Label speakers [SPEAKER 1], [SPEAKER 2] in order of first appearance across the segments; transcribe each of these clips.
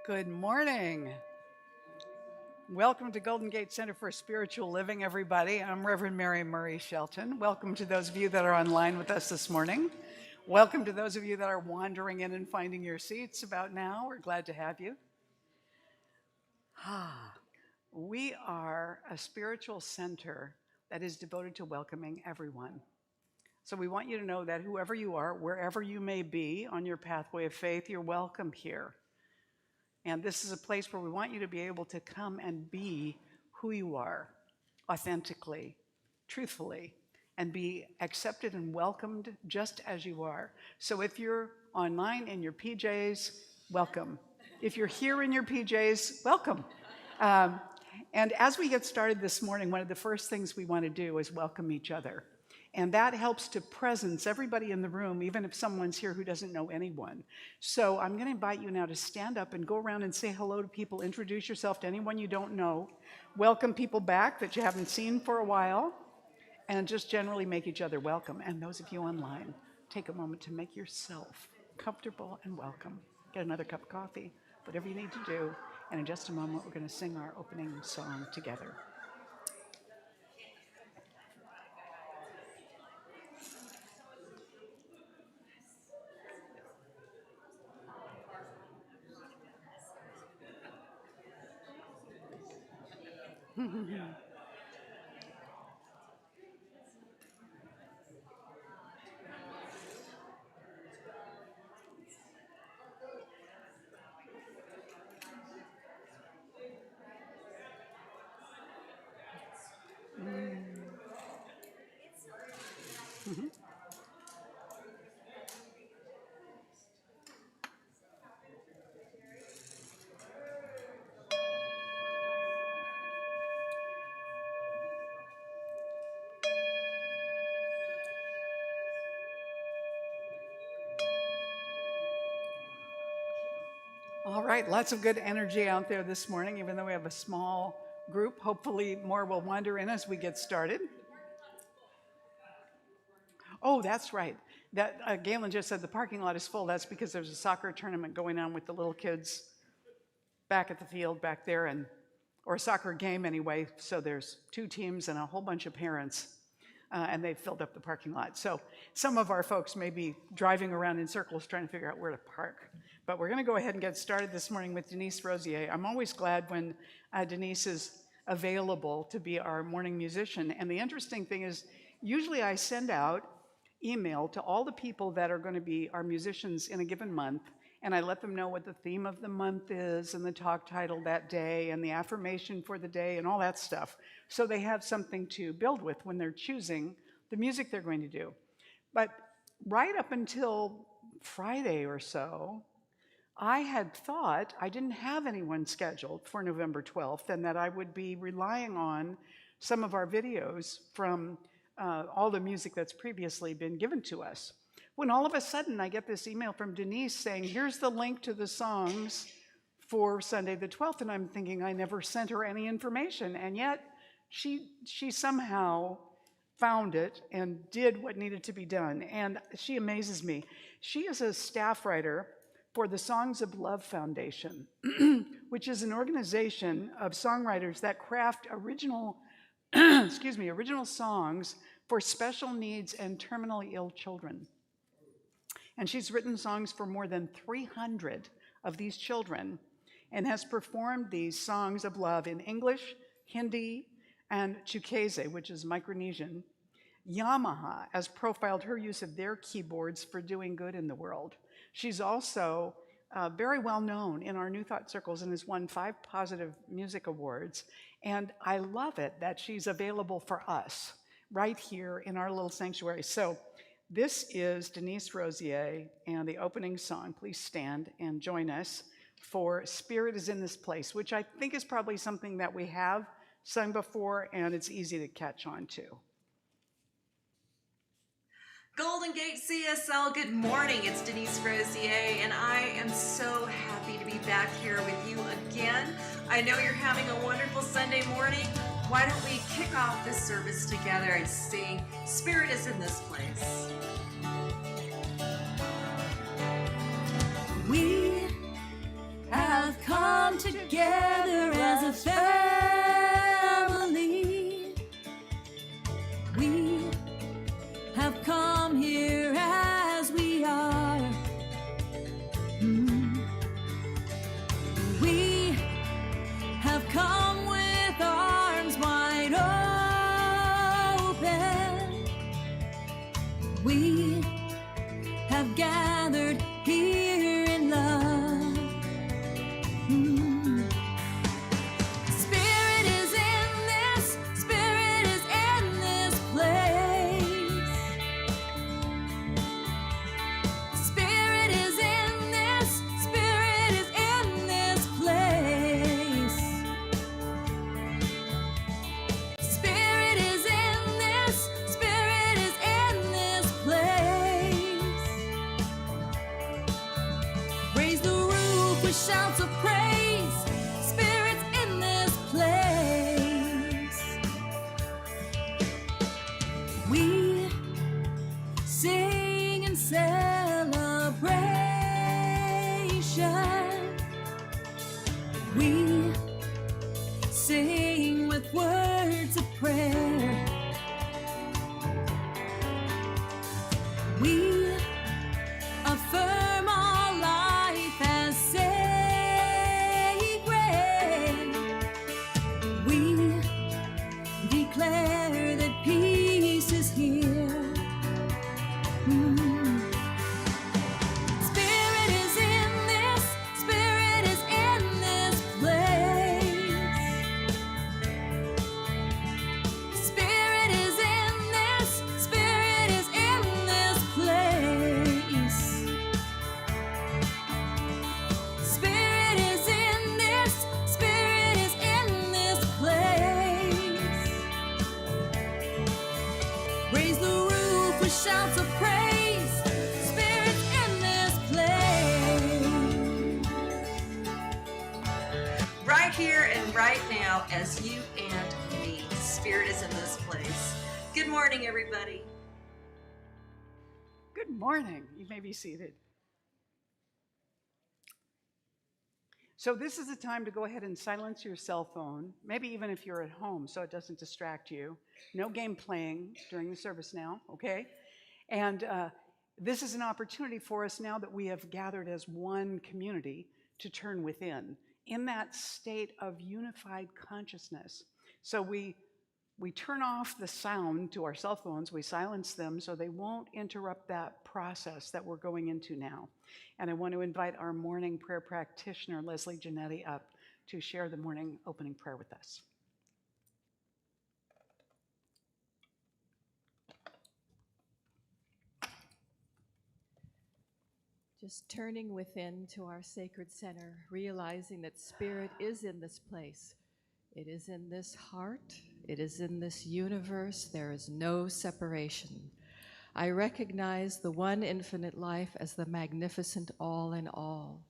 [SPEAKER 1] Good morning. Welcome to Golden Gate Center for Spiritual Living, everybody. I'm Reverend Mary Murray Shelton. Welcome to those of you that are online with us this morning. Welcome to those of you that are wandering in and finding your seats about now. We're glad to have you. We are a spiritual center that is devoted to welcoming everyone. So we want you to know that whoever you are, wherever you may be on your pathway of faith, you're welcome here. And this is a place where we want you to be able to come and be who you are, authentically, truthfully, and be accepted and welcomed just as you are. So if you're online in your PJs, welcome. If you're here in your PJs, welcome. And as we get started this morning, one of the first things we want to do is welcome each other. And that helps to presence everybody in the room, even if someone's here who doesn't know anyone. So I'm going to invite you now to stand up and go around and say hello to people, introduce yourself to anyone you don't know, welcome people back that you haven't seen for a while, and just generally make each other welcome. And those of you online, take a moment to make yourself comfortable and welcome. Get another cup of coffee, whatever you need to do. And in just a moment, we're going to sing our opening song together. All right, lots of good energy out there this morning, even though we have a small group. Hopefully more will wander in as we get started. Oh, that's right. Galen just said the parking lot is full. That's because there's a soccer tournament going on with the little kids back at the field back there, or a soccer game anyway. So there's two teams and a whole bunch of parents, and they've filled up the parking lot. So some of our folks may be driving around in circles trying to figure out where to park. But we're going to go ahead and get started this morning with Denise Rosier. I'm always glad when Denise is available to be our morning musician. And the interesting thing is, usually I send out email to all the people that are going to be our musicians in a given month, and I let them know what the theme of the month is and the talk title that day and the affirmation for the day and all that stuff, so they have something to build with when they're choosing the music they're going to do. But right up until Friday or so, I had thought I didn't have anyone scheduled for November 12th and that I would be relying on some of our videos from all the music that's previously been given to us. When all of a sudden I get this email from Denise saying, here's the link to the songs for Sunday the 12th, and I'm thinking I never sent her any information, and yet she somehow found it and did what needed to be done, and she amazes me. She is a staff writer for the Songs of Love Foundation, which is an organization of songwriters that craft original songs for special needs and terminally ill children. And she's written songs for more than 300 of these children and has performed these songs of love in English, Hindi, and Chukese, which is Micronesian. Yamaha has profiled her use of their keyboards for doing good in the world. She's also very well known in our New Thought circles and has won 5 Positive Music Awards. And I love it that she's available for us right here in our little sanctuary. So this is Denise Rosier and the opening song. Please stand and join us for Spirit is in This Place, which I think is probably something that we have sung before and it's easy to catch on to.
[SPEAKER 2] Golden Gate CSL, good morning. It's Denise Rosier, and I am so happy to be back here with you again. I know you're having a wonderful Sunday morning. Why don't we kick off this service together and sing Spirit is in This Place. We have
[SPEAKER 3] come together as a family. We have come here as we are. We have come with arms wide open. We have gathered here in love. Spirit is in this, Spirit is in this place. Spirit is in this, Spirit is in this place. Spirit is in this, Spirit is in this place. Raise the roof with shouts of praise. Spirit's in this place. We sing in celebration. We sing with words of prayer. We affirm our life as sacred. We declare that peace is here. Spirit is in this, Spirit is in this place. Spirit is in this, Spirit is in this place. Spirit is in this, Spirit is in this place. Raise the roof with shouts of praise. Spirit's in this place.
[SPEAKER 2] Right here and right now, as you and me. Spirit is in this place. Good morning, everybody.
[SPEAKER 1] Good morning. You may be seated. So this is the time to go ahead and silence your cell phone, maybe even if you're at home so it doesn't distract you. No game playing during the service now, okay? And this is an opportunity for us now that we have gathered as one community to turn within, in that state of unified consciousness. So we turn off the sound to our cell phones, we silence them so they won't interrupt that process that we're going into now. And I want to invite our morning prayer practitioner, Leslie Janetti, up to share the morning opening prayer with us.
[SPEAKER 4] Just turning within to our sacred center, realizing that Spirit is in this place. It is in this heart. It is in this universe. There is no separation. I recognize the one infinite life as the magnificent all in all,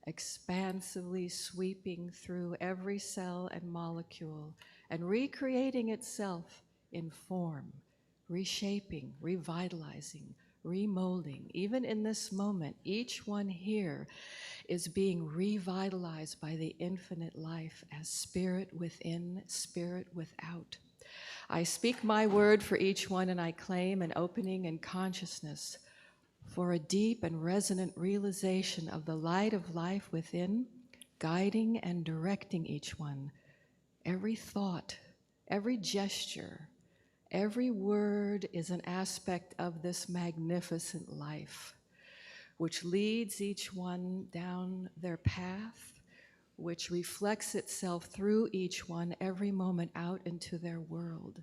[SPEAKER 4] expansively sweeping through every cell and molecule and recreating itself in form, reshaping, revitalizing, remolding. Even in this moment, each one here is being revitalized by the infinite life as spirit within, spirit without. I speak my word for each one, and I claim an opening in consciousness for a deep and resonant realization of the light of life within, guiding and directing each one. Every thought, every gesture, every word is an aspect of this magnificent life, which leads each one down their path, which reflects itself through each one every moment out into their world.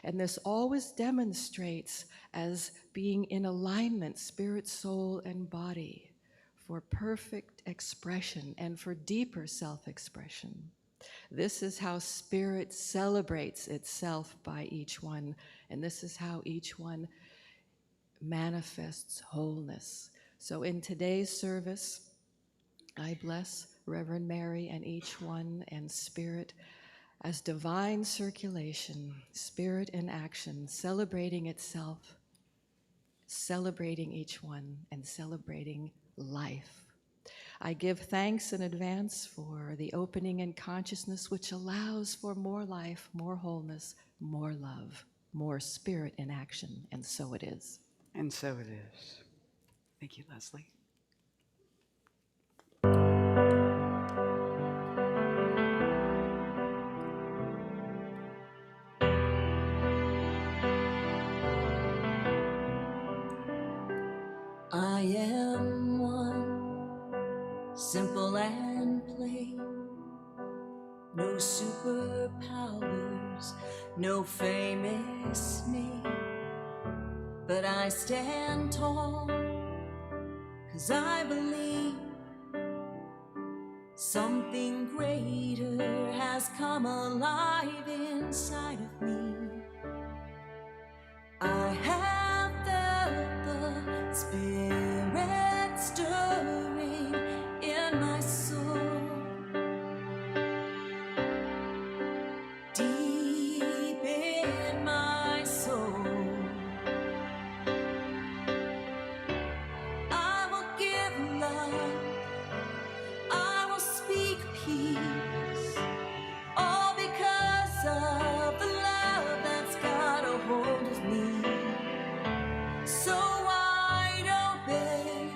[SPEAKER 4] And this always demonstrates as being in alignment, spirit, soul, and body, for perfect expression and for deeper self-expression. This is how spirit celebrates itself by each one, and this is how each one manifests wholeness. So in today's service, I bless Reverend Mary and each one and Spirit as divine circulation, Spirit in action, celebrating itself, celebrating each one, and celebrating life. I give thanks in advance for the opening in consciousness which allows for more life, more wholeness, more love, more spirit in action, and so it is.
[SPEAKER 1] And so it is. Thank you, Leslie.
[SPEAKER 3] I am one, simple and plain. No superpowers, no famous name. But I stand tall, 'cause I believe something greater has come alive inside of me. I have felt the Spirit stirring in my soul, deep in my soul. I will give love, I will speak peace, all because of the love that's got a hold of me. So wide open,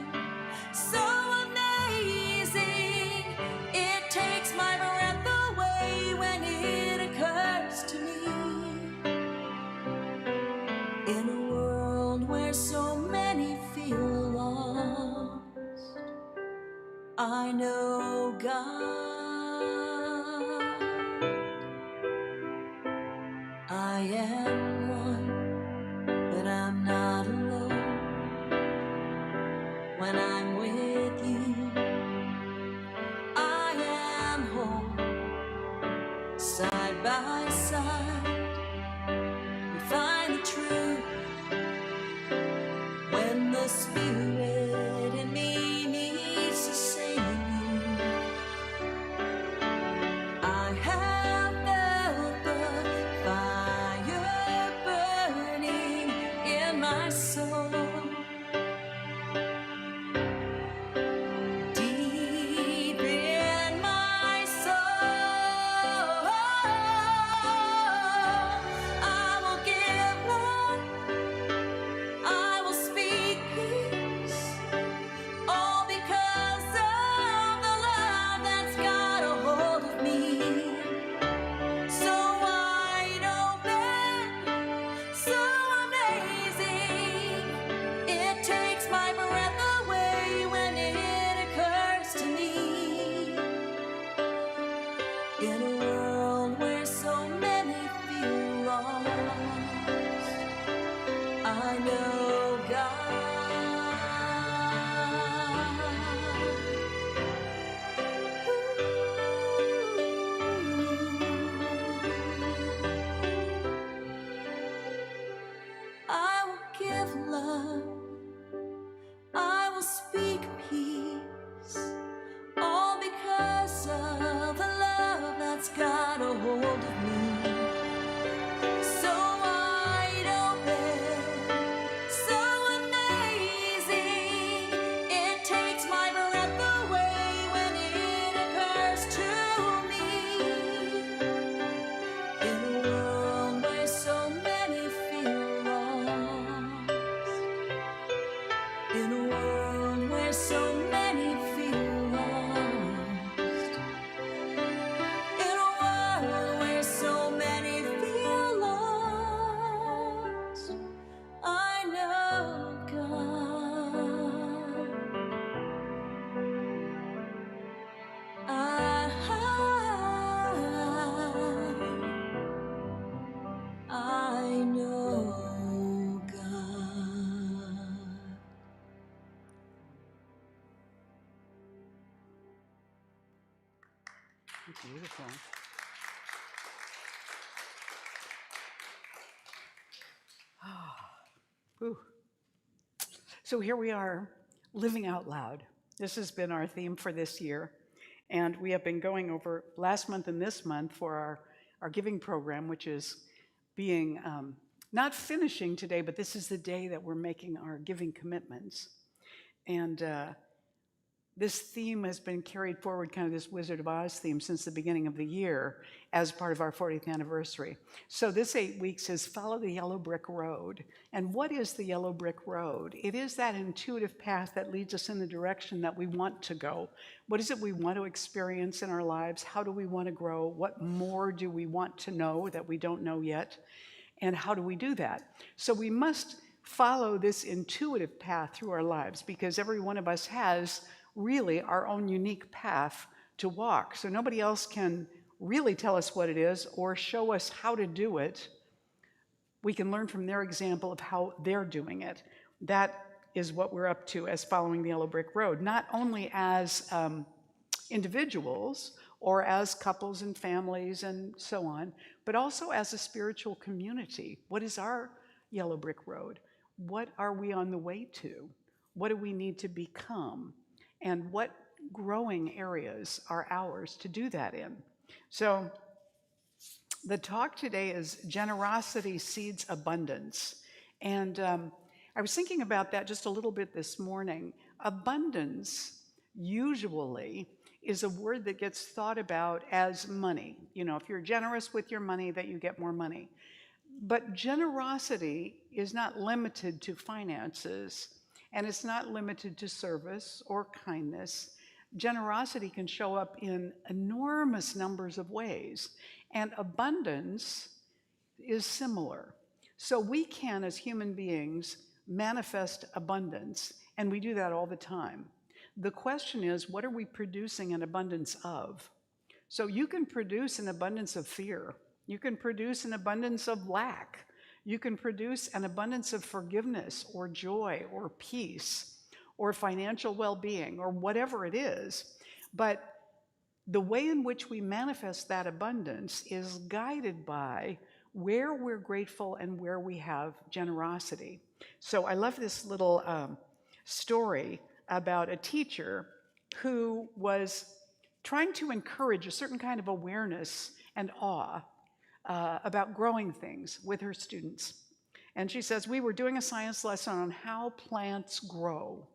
[SPEAKER 3] so amazing, it takes my breath away when it occurs to me. In a world where so many feel lost, I know God. I am one, but I'm not alone. When I'm with you, I am whole. Side by side, we find the truth. When the Spirit in me needs to sing you, I have felt the fire burning in my soul. Deep in my soul, I will give love, I will speak peace, all because of the love that's got a hold of me. So wide open, so amazing, it takes my breath away when it occurs to me. In a world where so many feel lost, I know God. I will give love, I will speak peace, all because of the love that's got a hold of me. So wide open, so amazing, it takes my breath away when it occurs to me. In a world where so many feel lost, in a world where so many feel lost, in a world where so many feel lost, I know God. I know God.
[SPEAKER 1] Beautiful. Whew. So here we are, living out loud. This has been our theme for this year. And we have been going over last month and this month for our giving program, which is being not finishing today, but this is the day that we're making our giving commitments. And this theme has been carried forward, kind of this Wizard of Oz theme, since the beginning of the year as part of our 40th anniversary. So this 8 weeks is Follow the Yellow Brick Road. And what is the Yellow Brick Road? It is that intuitive path that leads us in the direction that we want to go. What is it we want to experience in our lives? How do we want to grow? What more do we want to know that we don't know yet? And how do we do that? So we must follow this intuitive path through our lives, because every one of us has really our own unique path to walk. So nobody else can really tell us what it is or show us how to do it. We can learn from their example of how they're doing it. That is what we're up to as Following the Yellow Brick Road, not only as individuals or as couples and families and so on, but also as a spiritual community. What is our yellow brick road? What are we on the way to? What do we need to become? And what growing areas are ours to do that in? So the talk today is Generosity Seeds Abundance. And I was thinking about that just a little bit this morning. Abundance usually is a word that gets thought about as money. You know, if you're generous with your money, that you get more money. But generosity is not limited to finances, and it's not limited to service or kindness. Generosity can show up in enormous numbers of ways, and abundance is similar. So we can, as human beings, manifest abundance, and we do that all the time. The question is, what are we producing an abundance of? So you can produce an abundance of fear. You can produce an abundance of lack. You can produce an abundance of forgiveness or joy or peace or financial well-being or whatever it is. But the way in which we manifest that abundance is guided by where we're grateful and where we have generosity. So I love this little story about a teacher who was trying to encourage a certain kind of awareness and awe about growing things with her students. And she says, we were doing a science lesson on how plants grow.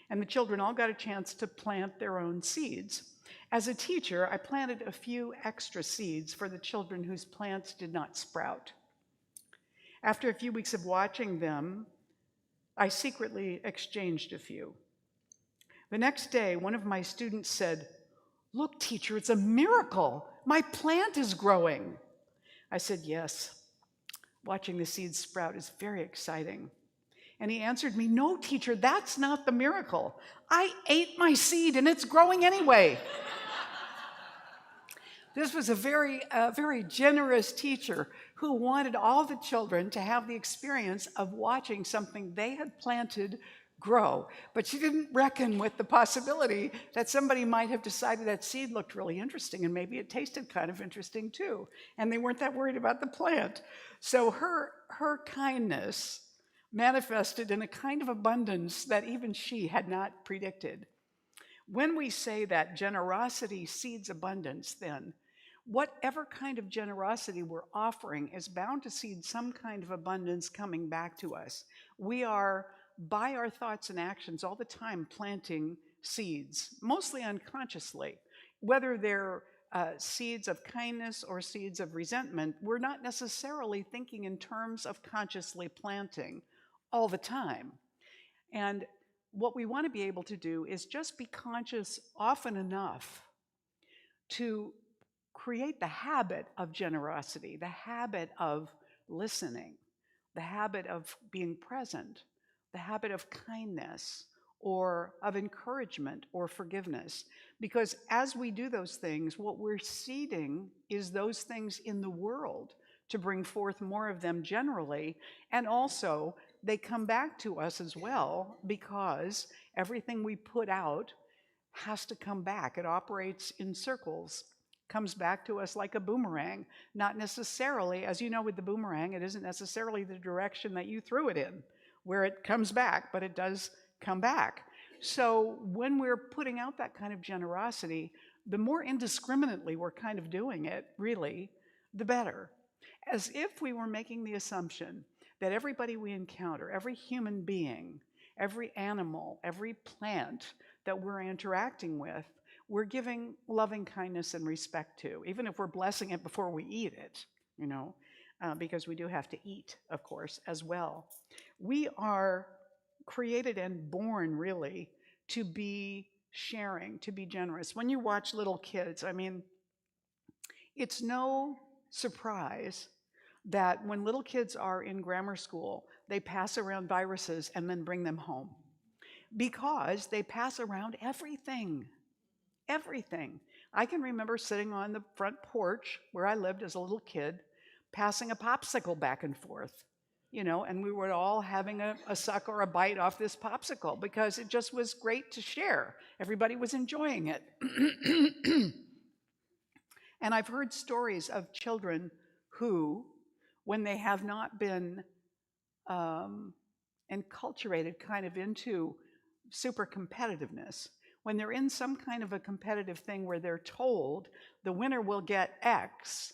[SPEAKER 1] And the children all got a chance to plant their own seeds. As a teacher, I planted a few extra seeds for the children whose plants did not sprout. After a few weeks of watching them, I secretly exchanged a few. The next day, one of my students said, "Look, teacher, it's a miracle. My plant is growing." I said, "Yes, watching the seeds sprout is very exciting." And he answered me, "No, teacher, that's not the miracle. I ate my seed and it's growing anyway." This was a very generous teacher who wanted all the children to have the experience of watching something they had planted grow. But she didn't reckon with the possibility that somebody might have decided that seed looked really interesting and maybe it tasted kind of interesting too. And they weren't that worried about the plant. So her kindness manifested in a kind of abundance that even she had not predicted. When we say that generosity seeds abundance, then whatever kind of generosity we're offering is bound to seed some kind of abundance coming back to us. We are, by our thoughts and actions, all the time planting seeds, mostly unconsciously. Whether they're seeds of kindness or seeds of resentment, we're not necessarily thinking in terms of consciously planting all the time. And what we want to be able to do is just be conscious often enough to create the habit of generosity, the habit of listening, the habit of being present, the habit of kindness or of encouragement or forgiveness. Because as we do those things, what we're seeding is those things in the world to bring forth more of them generally, and also they come back to us as well, because everything we put out has to come back. It operates in circles, comes back to us like a boomerang. Not necessarily, as you know with the boomerang, it isn't necessarily the direction that you threw it in where it comes back, but it does come back. So when we're putting out that kind of generosity, the more indiscriminately we're kind of doing it, really, the better. As if we were making the assumption that everybody we encounter, every human being, every animal, every plant, that we're interacting with, we're giving loving kindness and respect to, even if we're blessing it before we eat it, because we do have to eat, of course, as well. We are created and born, really, to be sharing, to be generous. When you watch little kids, I mean, it's no surprise that when little kids are in grammar school, they pass around viruses and then bring them home, because they pass around everything. Everything. I can remember sitting on the front porch where I lived as a little kid, passing a popsicle back and forth, and we were all having a suck or a bite off this popsicle because it just was great to share. Everybody was enjoying it. And I've heard stories of children who, when they have not been enculturated kind of into super competitiveness, when they're in some kind of a competitive thing where they're told the winner will get X,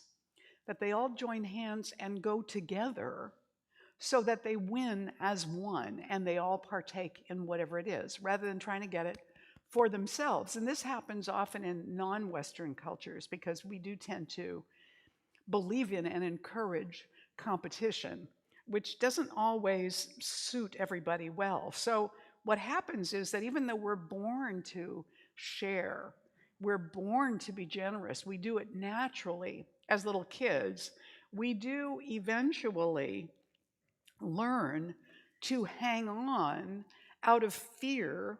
[SPEAKER 1] that they all join hands and go together so that they win as one and they all partake in whatever it is, rather than trying to get it for themselves. And this happens often in non-Western cultures because we do tend to believe in and encourage competition, which doesn't always suit everybody well. So what happens is that even though we're born to share, we're born to be generous, we do it naturally as little kids, we do eventually learn to hang on out of fear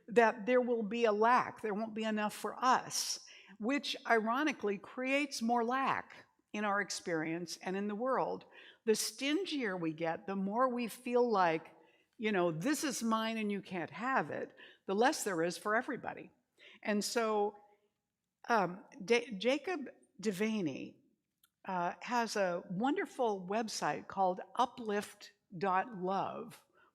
[SPEAKER 1] that there will be a lack, there won't be enough for us, which ironically creates more lack in our experience and in the world. The stingier we get, the more we feel like, this is mine and you can't have it, the less there is for everybody. And so Jacob Devaney has a wonderful website called uplift.love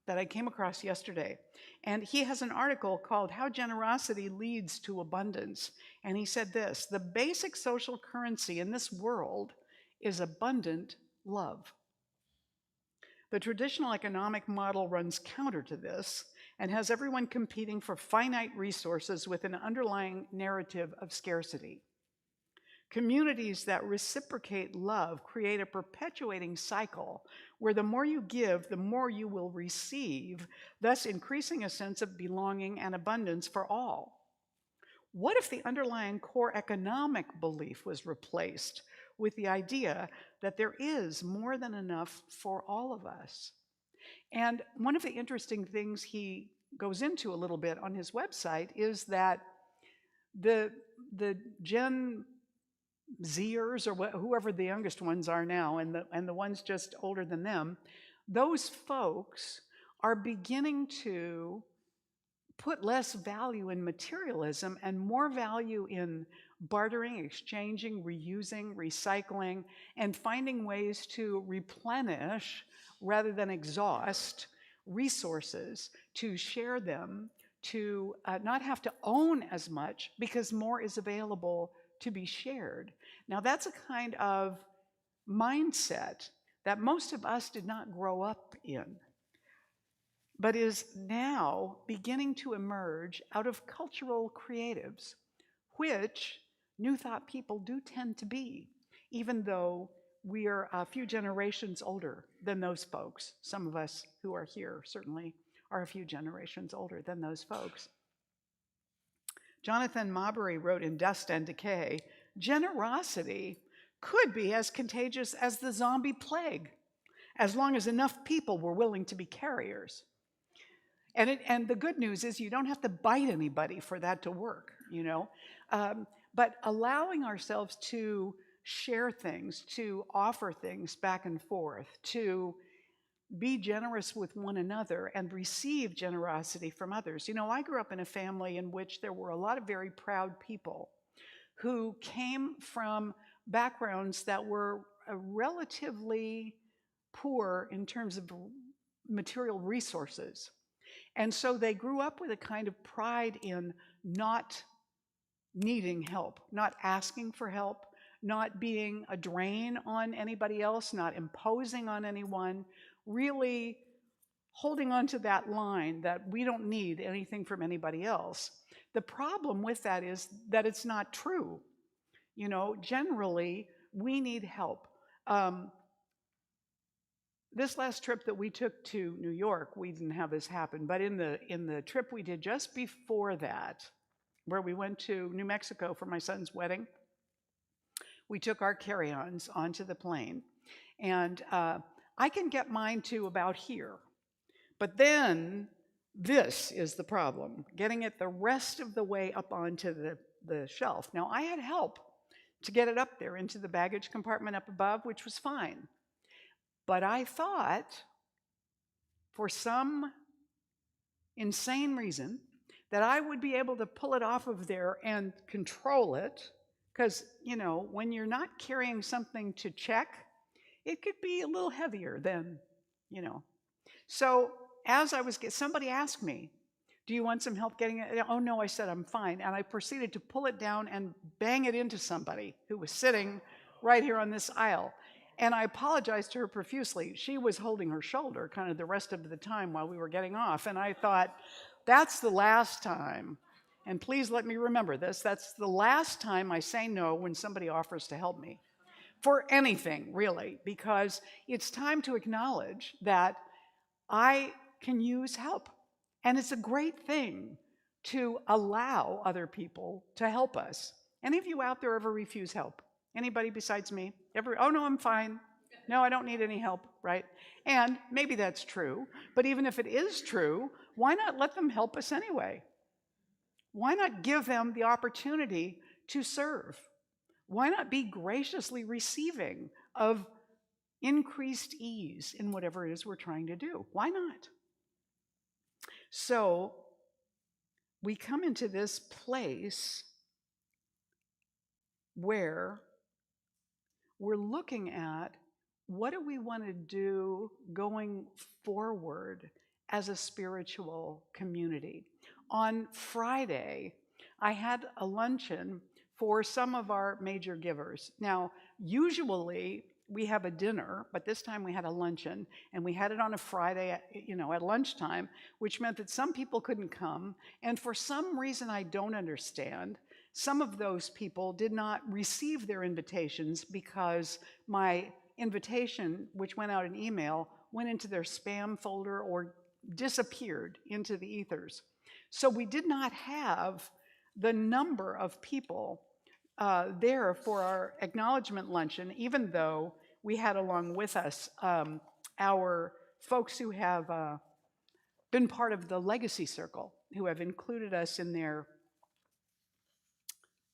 [SPEAKER 1] that I came across yesterday. And he has an article called How Generosity Leads to Abundance. And he said this: the basic social currency in this world is abundant love. The traditional economic model runs counter to this and has everyone competing for finite resources with an underlying narrative of scarcity. Communities that reciprocate love create a perpetuating cycle where the more you give, the more you will receive, thus increasing a sense of belonging and abundance for all. What if the underlying core economic belief was replaced with the idea that there is more than enough for all of us? And one of the interesting things he goes into a little bit on his website is that the Gen Zers, or whoever the youngest ones are now, and the ones just older than them, those folks are beginning to put less value in materialism and more value in bartering, exchanging, reusing, recycling, and finding ways to replenish rather than exhaust resources, to share them, to not have to own as much because more is available to be shared. Now, that's a kind of mindset that most of us did not grow up in, but is now beginning to emerge out of cultural creatives, which New Thought people do tend to be, even though we are a few generations older than those folks. Some of us who are here certainly are a few generations older than those folks. Jonathan Mabry wrote in Dust and Decay, generosity could be as contagious as the zombie plague, as long as enough people were willing to be carriers. And the good news is you don't have to bite anybody for that to work, but allowing ourselves to share things, to offer things back and forth, to be generous with one another and receive generosity from others. I grew up in a family in which there were a lot of very proud people who came from backgrounds that were relatively poor in terms of material resources. And so they grew up with a kind of pride in not needing help, not asking for help, not being a drain on anybody else, not imposing on anyone, really holding on to that line that we don't need anything from anybody else. The problem with that is that it's not true. You know, generally, we need help. This last trip that we took to New York, we didn't have this happen, but in the trip we did just before that, where we went to New Mexico for my son's wedding, we took our carry-ons onto the plane, and I can get mine to about here, but then this is the problem, getting it the rest of the way up onto the shelf. Now, I had help to get it up there into the baggage compartment up above, which was fine. But I thought, for some insane reason, that I would be able to pull it off of there and control it, because, you know, when you're not carrying something to check, it could be a little heavier than, you know. So as I was, somebody asked me, do you want some help getting it? Oh, no, I said, I'm fine. And I proceeded to pull it down and bang it into somebody who was sitting right here on this aisle. And I apologized to her profusely. She was holding her shoulder kind of the rest of the time while we were getting off. And I thought, that's the last time, and please let me remember this, that's the last time I say no when somebody offers to help me. For anything, really, because it's time to acknowledge that I can use help. And it's a great thing to allow other people to help us. Any of you out there ever refuse help? Anybody besides me? Ever? Oh, no, I'm fine. No, I don't need any help, right? And maybe that's true, but even if it is true, why not let them help us anyway? Why not give them the opportunity to serve? Why not be graciously receiving of increased ease in whatever it is we're trying to do? Why not? So we come into this place where we're looking at what do we want to do going forward as a spiritual community. On Friday, I had a luncheon for some of our major givers. Now, usually we have a dinner, but this time we had a luncheon, and we had it on a Friday at lunchtime, which meant that some people couldn't come, and for some reason I don't understand, some of those people did not receive their invitations because my invitation, which went out in email, went into their spam folder or disappeared into the ethers. So we did not have the number of people there for our acknowledgement luncheon, even though we had along with us our folks who have been part of the Legacy Circle, who have included us in their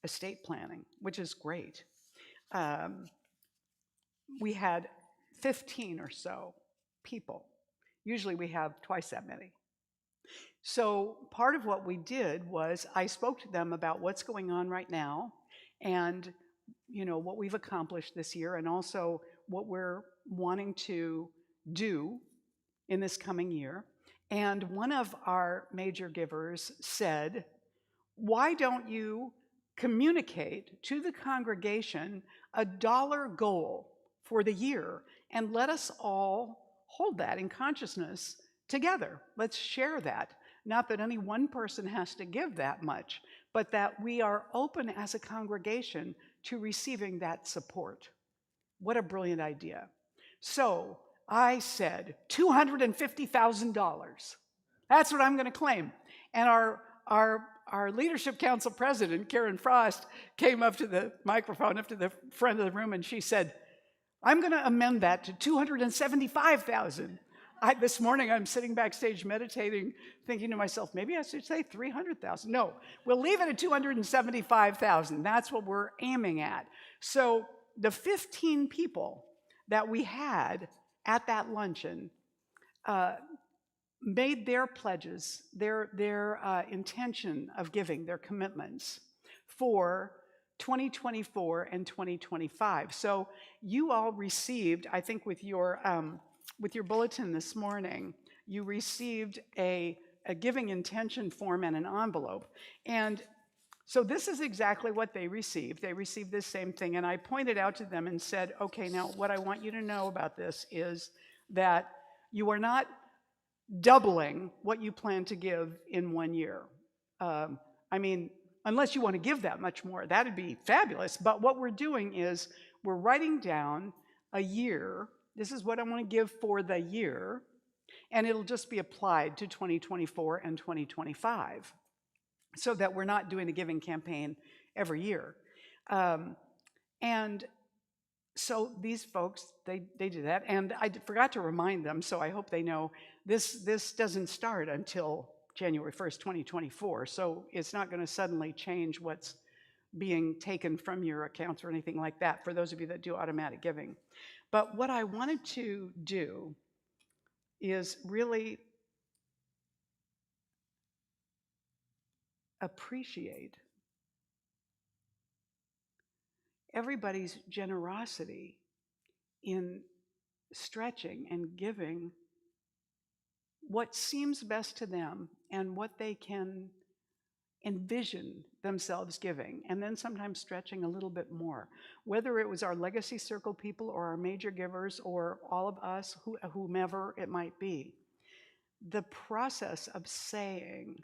[SPEAKER 1] estate planning, which is great. We had 15 or so people. Usually we have twice that many. So part of what we did was I spoke to them about what's going on right now and what we've accomplished this year and also what we're wanting to do in this coming year. And one of our major givers said, why don't you communicate to the congregation a dollar goal for the year and let us all hold that in consciousness together. Let's share that. Not that any one person has to give that much, but that we are open as a congregation to receiving that support. What a brilliant idea. So I said, $250,000. That's what I'm going to claim. And our leadership council president, Karen Frost, came up to the microphone, up to the front of the room, and she said, I'm going to amend that to $275,000. This morning, I'm sitting backstage meditating, thinking to myself, maybe I should say $300,000. No, we'll leave it at $275,000. That's what we're aiming at. So the 15 people that we had at that luncheon made their pledges, their intention of giving, their commitments for 2024 and 2025. So you all received, I think with your bulletin this morning, you received a giving intention form and an envelope. And so this is exactly what they received. They received this same thing. And I pointed out to them and said, okay, now what I want you to know about this is that you are not doubling what you plan to give in 1 year. I mean, unless you want to give that much more, that'd be fabulous. But what we're doing is we're writing down a year. This is what I want to give for the year, and it'll just be applied to 2024 and 2025 so that we're not doing a giving campaign every year. And so these folks, they do that, and I forgot to remind them, so I hope they know this doesn't start until January 1st, 2024, so it's not going to suddenly change what's being taken from your accounts or anything like that for those of you that do automatic giving. But what I wanted to do is really appreciate everybody's generosity in stretching and giving what seems best to them and what they can envision themselves giving, and then sometimes stretching a little bit more. Whether it was our legacy circle people or our major givers or all of us, whomever it might be, the process of saying,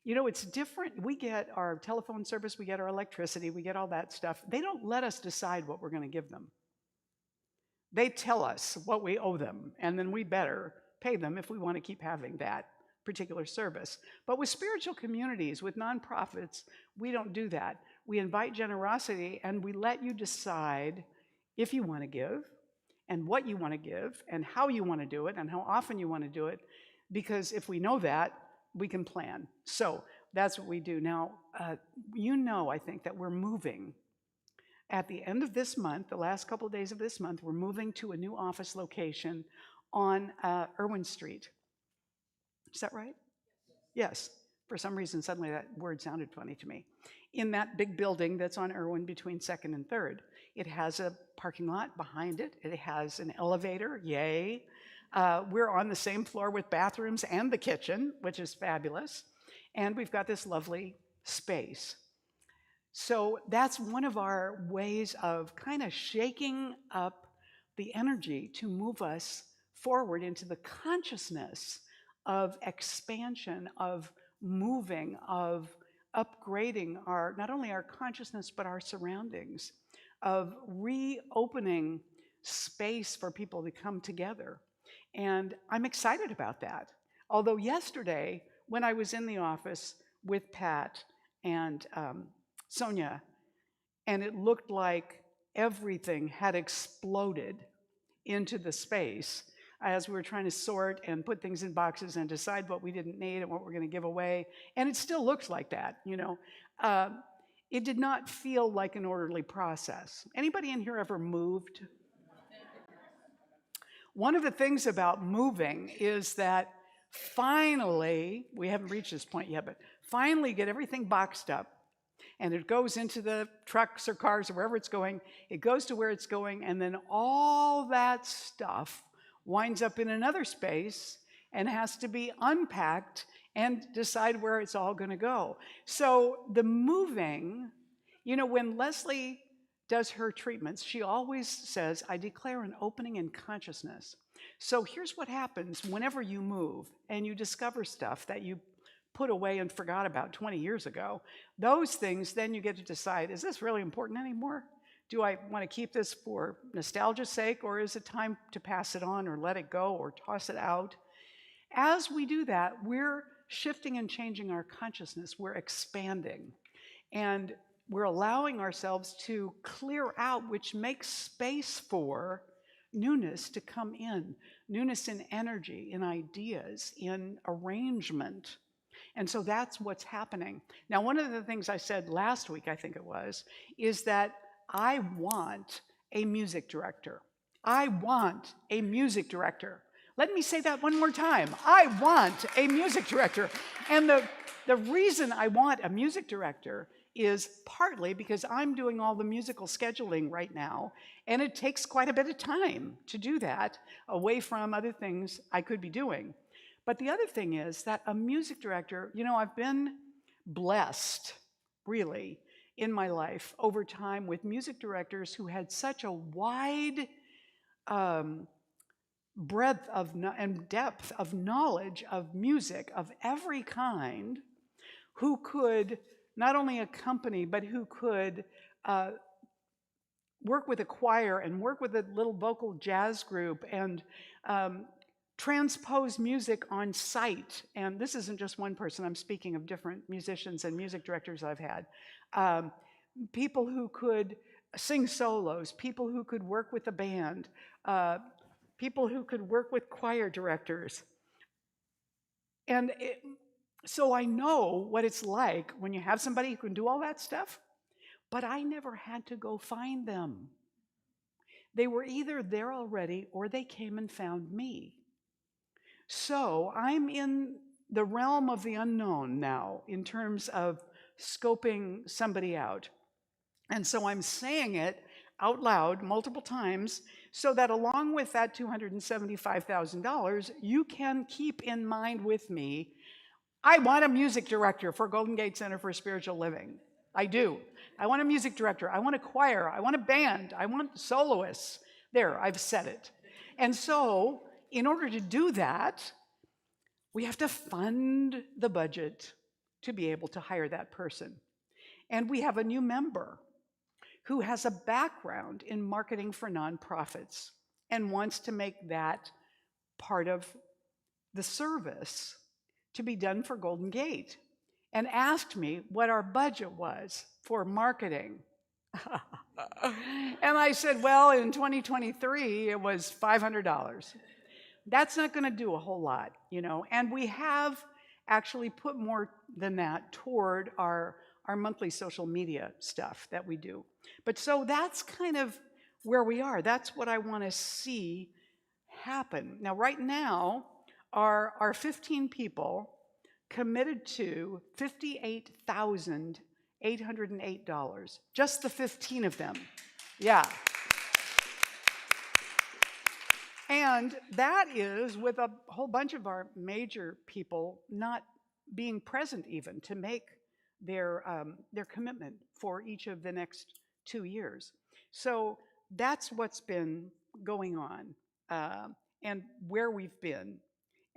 [SPEAKER 1] you know, it's different. We get our telephone service, we get our electricity, we get all that stuff. They don't let us decide what we're going to give them. They tell us what we owe them, and then we better pay them if we want to keep having that particular service. But with spiritual communities, with nonprofits, we don't do that. We invite generosity, and we let you decide if you want to give, and what you want to give, and how you want to do it, and how often you want to do it, because if we know that, we can plan. So that's what we do. Now, you know, I think that we're moving. At the end of this month, the last couple of days of this month, we're moving to a new office location on Irwin Street. Is that right? Yes. For some reason, suddenly that word sounded funny to me. In that big building that's on Irwin between 2nd and 3rd. It has a parking lot behind it. It has an elevator, yay. We're on the same floor with bathrooms and the kitchen, which is fabulous. And we've got this lovely space. So that's one of our ways of kind of shaking up the energy to move us forward into the consciousness of expansion, of moving, of upgrading our, not only our consciousness, but our surroundings, of reopening space for people to come together. And I'm excited about that. Although yesterday, when I was in the office with Pat and Sonia, and it looked like everything had exploded into the space as we were trying to sort and put things in boxes and decide what we didn't need and what we're going to give away. And it still looks like that, you know. It did not feel like an orderly process. Anybody in here ever moved? One of the things about moving is that finally, we haven't reached this point yet, but finally get everything boxed up, and it goes into the trucks or cars or wherever it's going. It goes to where it's going, and then all that stuff winds up in another space and has to be unpacked and decide where it's all going to go. So the moving, you know, when Leslie does her treatments, she always says, I declare an opening in consciousness. So here's what happens whenever you move and you discover stuff that you put away and forgot about 20 years ago. Those things, then you get to decide, is this really important anymore? Do I want to keep this for nostalgia's sake, or is it time to pass it on or let it go or toss it out? As we do that, we're shifting and changing our consciousness. We're expanding. And we're allowing ourselves to clear out, which makes space for newness to come in. Newness in energy, in ideas, in arrangement. And so that's what's happening. Now, one of the things I said last week, I think it was, is that I want a music director. I want a music director. Let me say that one more time. I want a music director. And the reason I want a music director is partly because I'm doing all the musical scheduling right now, and it takes quite a bit of time to do that away from other things I could be doing. But the other thing is that a music director, you know, I've been blessed, really, in my life over time with music directors who had such a wide breadth of and depth of knowledge of music of every kind, who could not only accompany, but who could work with a choir and work with a little vocal jazz group and transpose music on site. And this isn't just one person, I'm speaking of different musicians and music directors I've had. People who could sing solos, people who could work with a band, people who could work with choir directors. And so I know what it's like when you have somebody who can do all that stuff, but I never had to go find them. They were either there already or they came and found me. So I'm in the realm of the unknown now in terms of scoping somebody out. And so I'm saying it out loud multiple times so that along with that $275,000, you can keep in mind with me, I want a music director for Golden Gate Center for Spiritual Living. I do. I want a music director. I want a choir. I want a band. I want soloists. There, I've said it. And so, in order to do that, we have to fund the budget to be able to hire that person. And we have a new member who has a background in marketing for nonprofits and wants to make that part of the service to be done for Golden Gate, and asked me what our budget was for marketing. And I said, well, in 2023, it was $500. That's not going to do a whole lot, you know, and we have actually put more than that toward our monthly social media stuff that we do. But so that's kind of where we are. That's what I want to see happen. Now, right now, our 15 people committed to $58,808. Just the 15 of them. Yeah. And that is with a whole bunch of our major people not being present even to make their commitment for each of the next 2 years. So that's what's been going on and where we've been.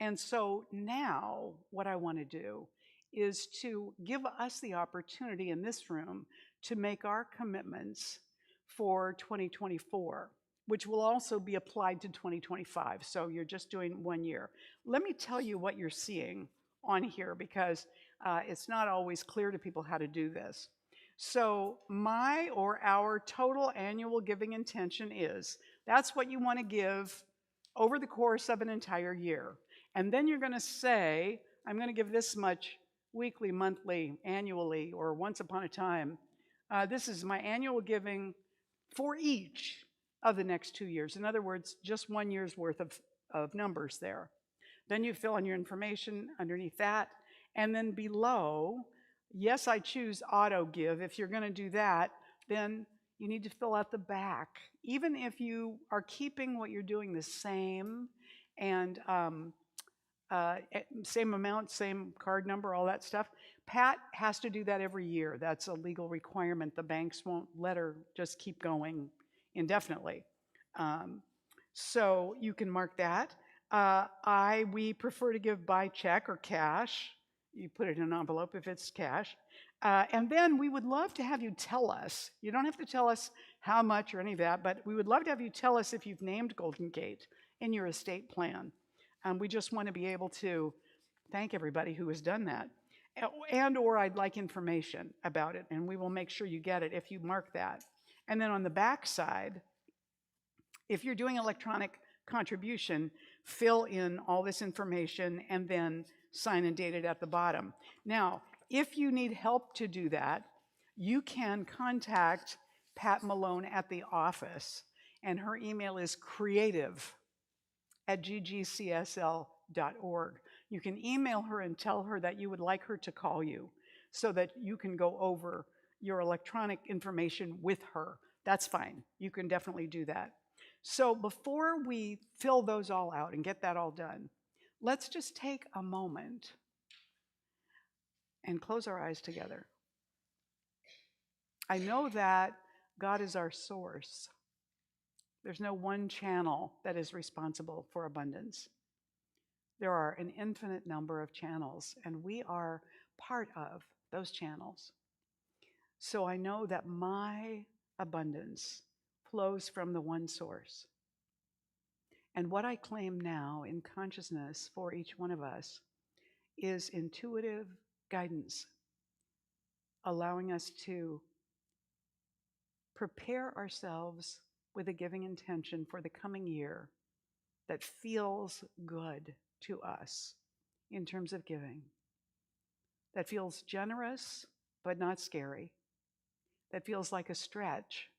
[SPEAKER 1] And so now what I want to do is to give us the opportunity in this room to make our commitments for 2024, which will also be applied to 2025. So you're just doing 1 year. Let me tell you what you're seeing on here, because it's not always clear to people how to do this. So my or our total annual giving intention is, that's what you want to give over the course of an entire year. And then you're going to say, I'm going to give this much weekly, monthly, annually, or once upon a time. This is my annual giving for each of the next 2 years. In other words, just 1 year's worth of numbers there. Then you fill in your information underneath that. And then below, yes, I choose auto give. If you're going to do that, then you need to fill out the back. Even if you are keeping what you're doing the same and same amount, same card number, all that stuff, Pat has to do that every year. That's a legal requirement. The banks won't let her just keep going indefinitely. So you can mark that. We prefer to give by check or cash. You put it in an envelope if it's cash. And then we would love to have you tell us. You don't have to tell us how much or any of that, but we would love to have you tell us if you've named Golden Gate in your estate plan. We just want to be able to thank everybody who has done that. And or I'd like information about it, and we will make sure you get it if you mark that. And then on the back side, if you're doing electronic contribution, fill in all this information and then sign and date it at the bottom. Now, if you need help to do that, you can contact Pat Malone at the office, and her email is creative@ggcsl.org. You can email her and tell her that you would like her to call you so that you can go over your electronic information with her. That's fine. You can definitely do that. So before we fill those all out and get that all done, let's just take a moment and close our eyes together. I know that God is our source. There's no one channel that is responsible for abundance. There are an infinite number of channels, and we are part of those channels. So I know that my abundance flows from the one source. And what I claim now in consciousness for each one of us is intuitive guidance, allowing us to prepare ourselves with a giving intention for the coming year that feels good to us in terms of giving, that feels generous but not scary, that feels like a stretch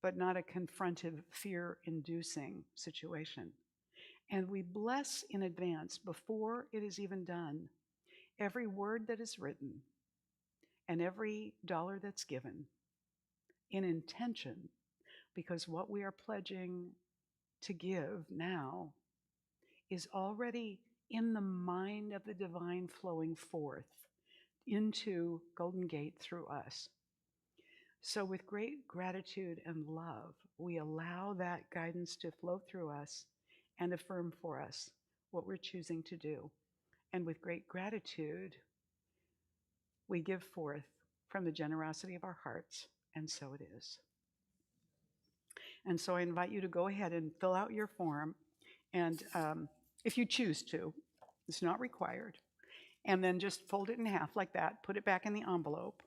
[SPEAKER 1] but not a confrontive, fear-inducing situation. And we bless in advance, before it is even done, every word that is written and every dollar that's given in intention, because what we are pledging to give now is already in the mind of the divine flowing forth into Golden Gate through us. So with great gratitude and love, we allow that guidance to flow through us and affirm for us what we're choosing to do. And with great gratitude, we give forth from the generosity of our hearts, and so it is. And so I invite you to go ahead and fill out your form, and if you choose to, it's not required, and then just fold it in half like that, put it back in the envelope.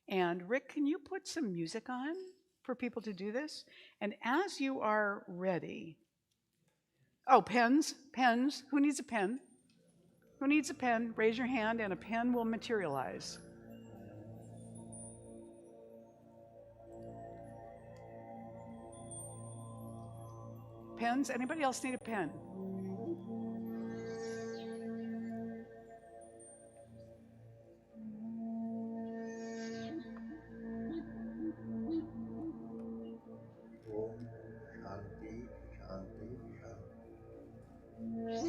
[SPEAKER 1] And Rick, can you put some music on for people to do this? And as you are ready, oh, pens, who needs a pen? Who needs a pen? Raise your hand and a pen will materialize. Pens? Anybody else need a pen?
[SPEAKER 5] Om Shanti Shanti Shanti. Om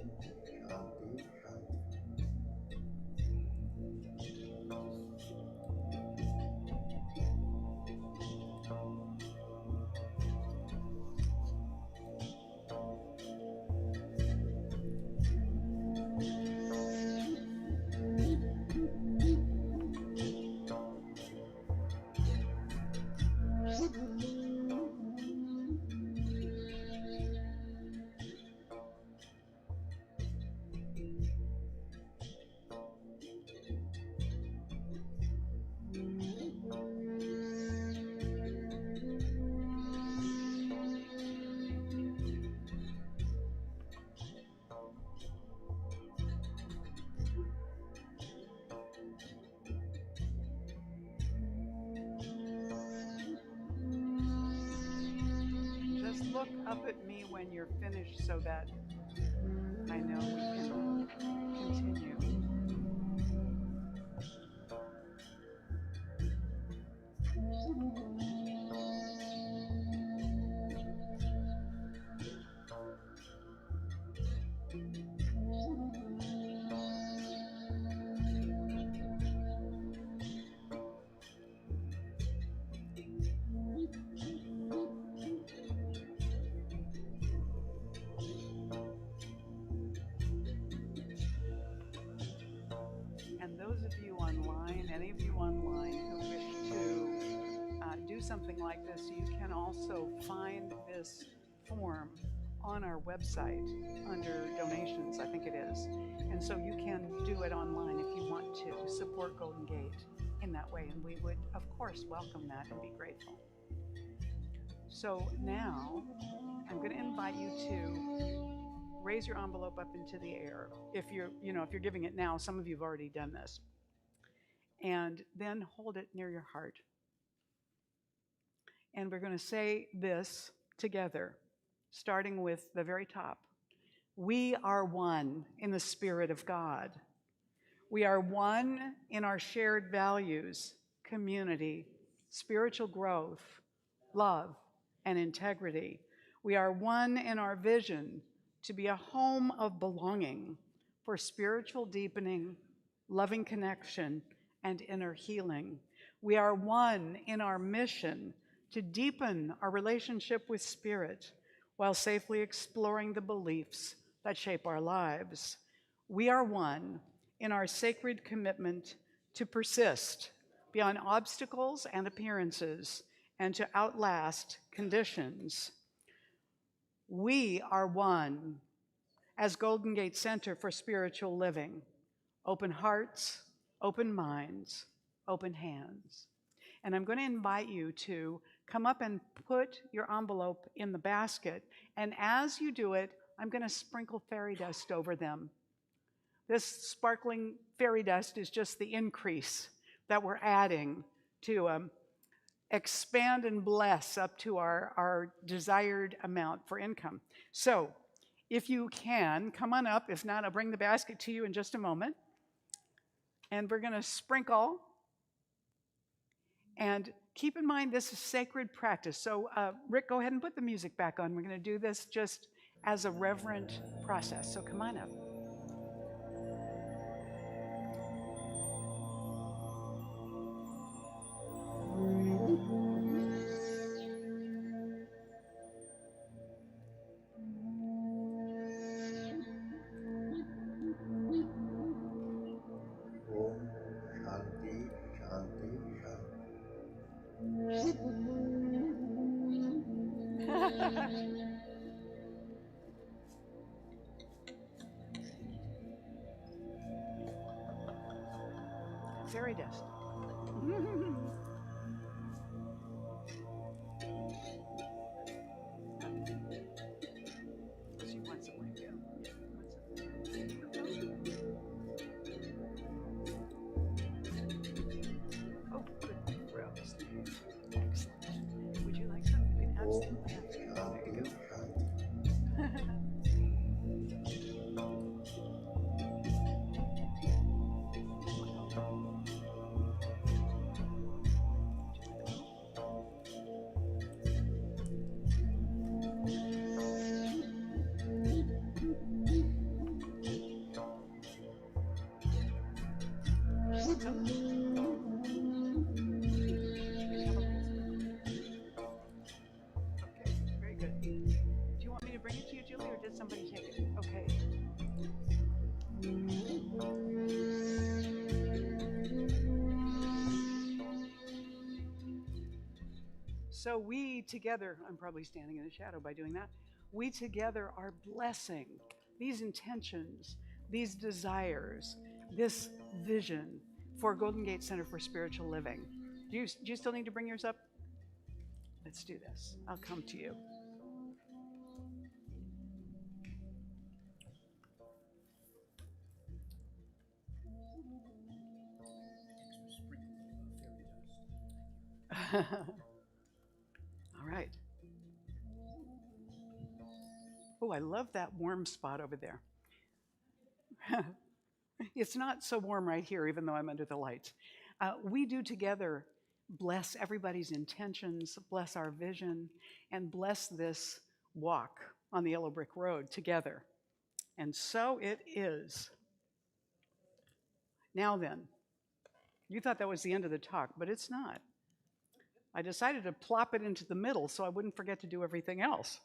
[SPEAKER 5] Shanti Shanti.
[SPEAKER 1] Just look up at me when you're finished so that I know we can continue. And those of you online, any of you online who wish to do something like this, you can also find this form on our website under donations, I think it is. And so you can do it online if you want to support Golden Gate in that way. And we would, of course, welcome that and be grateful. So now I'm going to invite you to raise your envelope up into the air. If you're giving it now, some of you have already done this. And then hold it near your heart. And we're going to say this together, starting with the very top. We are one in the Spirit of God. We are one in our shared values, community, spiritual growth, love, and integrity. We are one in our vision to be a home of belonging for spiritual deepening, loving connection, and inner healing. We are one in our mission to deepen our relationship with Spirit while safely exploring the beliefs that shape our lives. We are one in our sacred commitment to persist beyond obstacles and appearances and to outlast conditions. We are one as Golden Gate Center for Spiritual Living. Open hearts, open minds, open hands. And I'm going to invite you to come up and put your envelope in the basket. And as you do it, I'm going to sprinkle fairy dust over them. This sparkling fairy dust is just the increase that we're adding to expand and bless up to our desired amount for income. So if you can, come on up. If not, I'll bring the basket to you in just a moment. And we're going to sprinkle. And keep in mind, this is sacred practice. So Rick, go ahead and put the music back on. We're going to do this just as a reverent process. So come on up.
[SPEAKER 5] Om Shanti Shanti Shanti.
[SPEAKER 1] Fairy dust. She wants some like that. Oh, good. Gross. Excellent. Would you like some? You can
[SPEAKER 5] Om
[SPEAKER 1] absolutely have some. There you
[SPEAKER 5] Shanti
[SPEAKER 1] go. Okay, very good. Do you want me to bring it to you, Julie, or did somebody take it? Okay. So we together, I'm probably standing in the shadow by doing that, we together are blessing these intentions, these desires, this vision for Golden Gate Center for Spiritual Living. Do you still need to bring yours up? Let's do this. I'll come to you. All right. Oh, I love that warm spot over there. It's not so warm right here, even though I'm under the lights. We do together bless everybody's intentions, bless our vision, and bless this walk on the Yellow Brick Road together. And so it is. Now then, you thought that was the end of the talk, but it's not. I decided to plop it into the middle so I wouldn't forget to do everything else.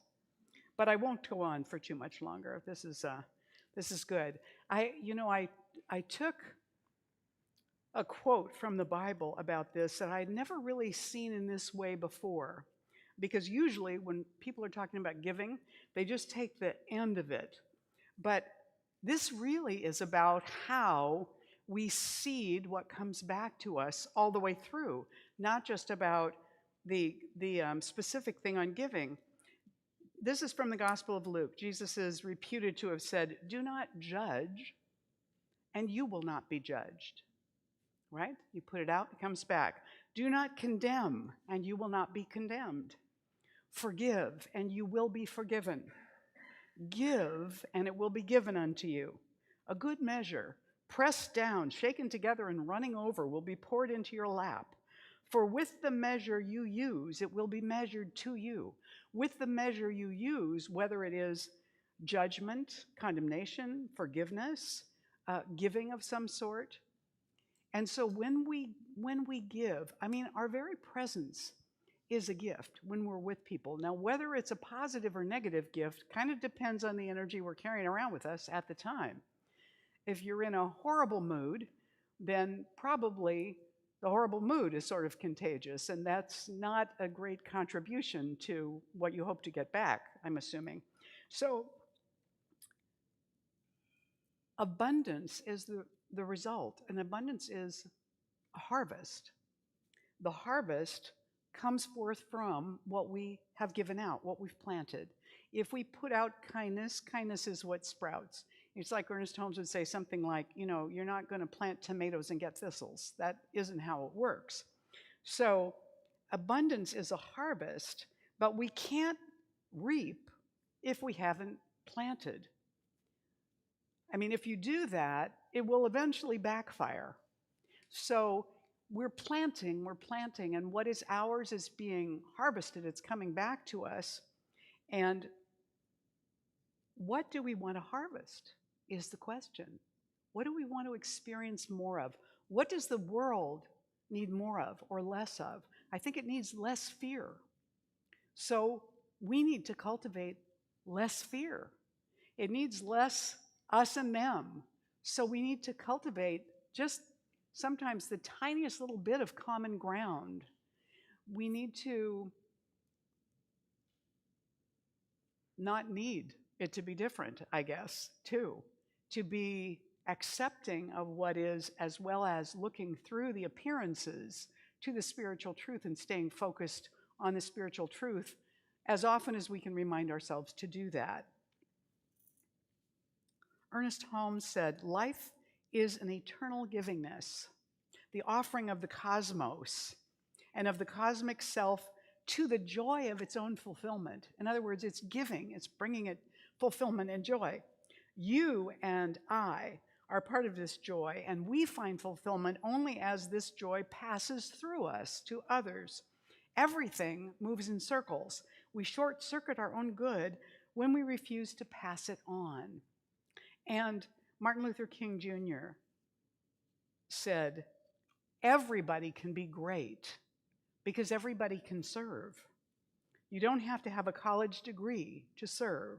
[SPEAKER 1] But I won't go on for too much longer. This is good. I took a quote from the Bible about this that I'd never really seen in this way before. Because usually when people are talking about giving, they just take the end of it. But this really is about how we seed what comes back to us all the way through, not just about the specific thing on giving. This is from the Gospel of Luke. Jesus is reputed to have said, "Do not judge, and you will not be judged." Right? You put it out, it comes back. Do not condemn, and you will not be condemned. Forgive, and you will be forgiven. Give, and it will be given unto you. A good measure, pressed down, shaken together, and running over, will be poured into your lap. For with the measure you use, it will be measured to you. With the measure you use, whether it is judgment, condemnation, forgiveness, giving of some sort. And so when we give, I mean, our very presence is a gift when we're with people. Now, whether it's a positive or negative gift kind of depends on the energy we're carrying around with us at the time. If you're in a horrible mood, then probably the horrible mood is sort of contagious, and that's not a great contribution to what you hope to get back, I'm assuming. So abundance is the result, and abundance is a harvest. The harvest comes forth from what we have given out, what we've planted. If we put out kindness, kindness is what sprouts. It's like Ernest Holmes would say something like, you know, you're not going to plant tomatoes and get thistles. That isn't how it works. So abundance is a harvest, but we can't reap if we haven't planted. I mean, if you do that, it will eventually backfire. So we're planting, and what is ours is being harvested. It's coming back to us. And what do we want to harvest is the question. What do we want to experience more of? What does the world need more of or less of? I think it needs less fear. So we need to cultivate less fear. It needs less us and them. So we need to cultivate just sometimes the tiniest little bit of common ground. We need to not need it to be different, I guess, too. To be accepting of what is, as well as looking through the appearances to the spiritual truth and staying focused on the spiritual truth as often as we can remind ourselves to do that. Ernest Holmes said, life is an eternal givingness, the offering of the cosmos and of the cosmic self to the joy of its own fulfillment. In other words, it's giving, it's bringing it fulfillment and joy. You and I are part of this joy, and we find fulfillment only as this joy passes through us to others. Everything moves in circles. We short circuit our own good when we refuse to pass it on. And Martin Luther King Jr. said, everybody can be great because everybody can serve. You don't have to have a college degree to serve.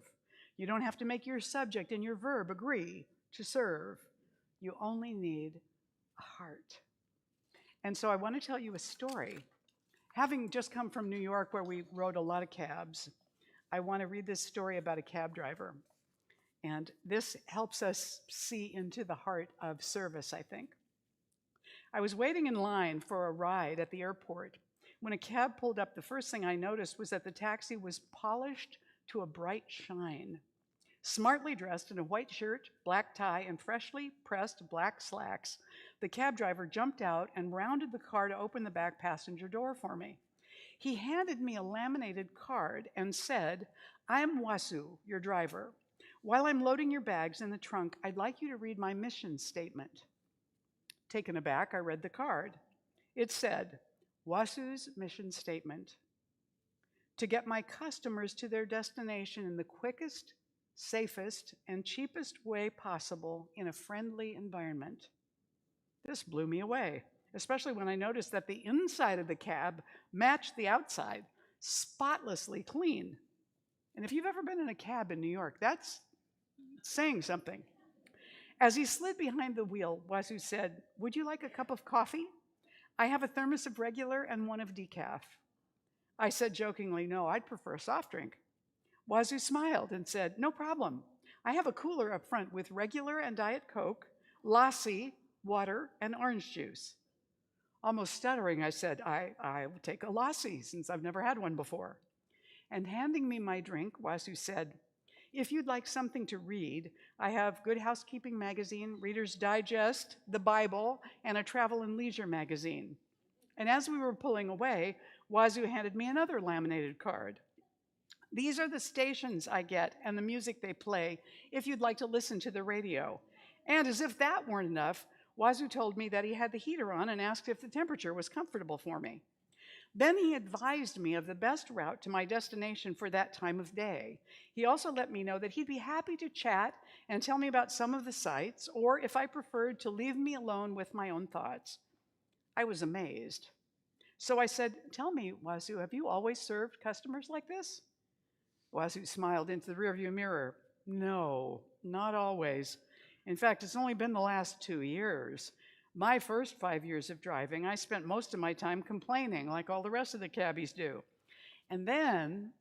[SPEAKER 1] You don't have to make your subject and your verb agree to serve. You only need a heart. And so I want to tell you a story. Having just come from New York, where we rode a lot of cabs, I want to read this story about a cab driver. And this helps us see into the heart of service, I think. I was waiting in line for a ride at the airport. When a cab pulled up, the first thing I noticed was that the taxi was polished to a bright shine. Smartly dressed in a white shirt, black tie, and freshly pressed black slacks, the cab driver jumped out and rounded the car to open the back passenger door for me. He handed me a laminated card and said, "I'm Wasu, your driver. While I'm loading your bags in the trunk, I'd like you to read my mission statement." Taken aback, I read the card. It said, "Wasu's mission statement: to get my customers to their destination in the quickest, safest, and cheapest way possible in a friendly environment." This blew me away, especially when I noticed that the inside of the cab matched the outside, spotlessly clean. And if you've ever been in a cab in New York, that's saying something. As he slid behind the wheel, Wasu said, "Would you like a cup of coffee? I have a thermos of regular and one of decaf." I said jokingly, "No, I'd prefer a soft drink." Wasu smiled and said, "No problem. I have a cooler up front with regular and Diet Coke, lassi, water, and orange juice." Almost stuttering, I said, I will take a lassi since I've never had one before. And handing me my drink, Wasu said, "If you'd like something to read, I have Good Housekeeping magazine, Reader's Digest, the Bible, and a travel and leisure magazine." And as we were pulling away, Wazoo handed me another laminated card. These are the stations I get and the music they play if you'd like to listen to the radio. And as if that weren't enough, Wazoo told me that he had the heater on and asked if the temperature was comfortable for me. Then he advised me of the best route to my destination for that time of day. He also let me know that he'd be happy to chat and tell me about some of the sights, or if I preferred, to leave me alone with my own thoughts. I was amazed. So I said, "Tell me, Wazoo, have you always served customers like this?" Wazoo smiled into the rearview mirror. "No, not always. In fact, it's only been the last 2 years. My first 5 years of driving, I spent most of my time complaining, like all the rest of the cabbies do. And then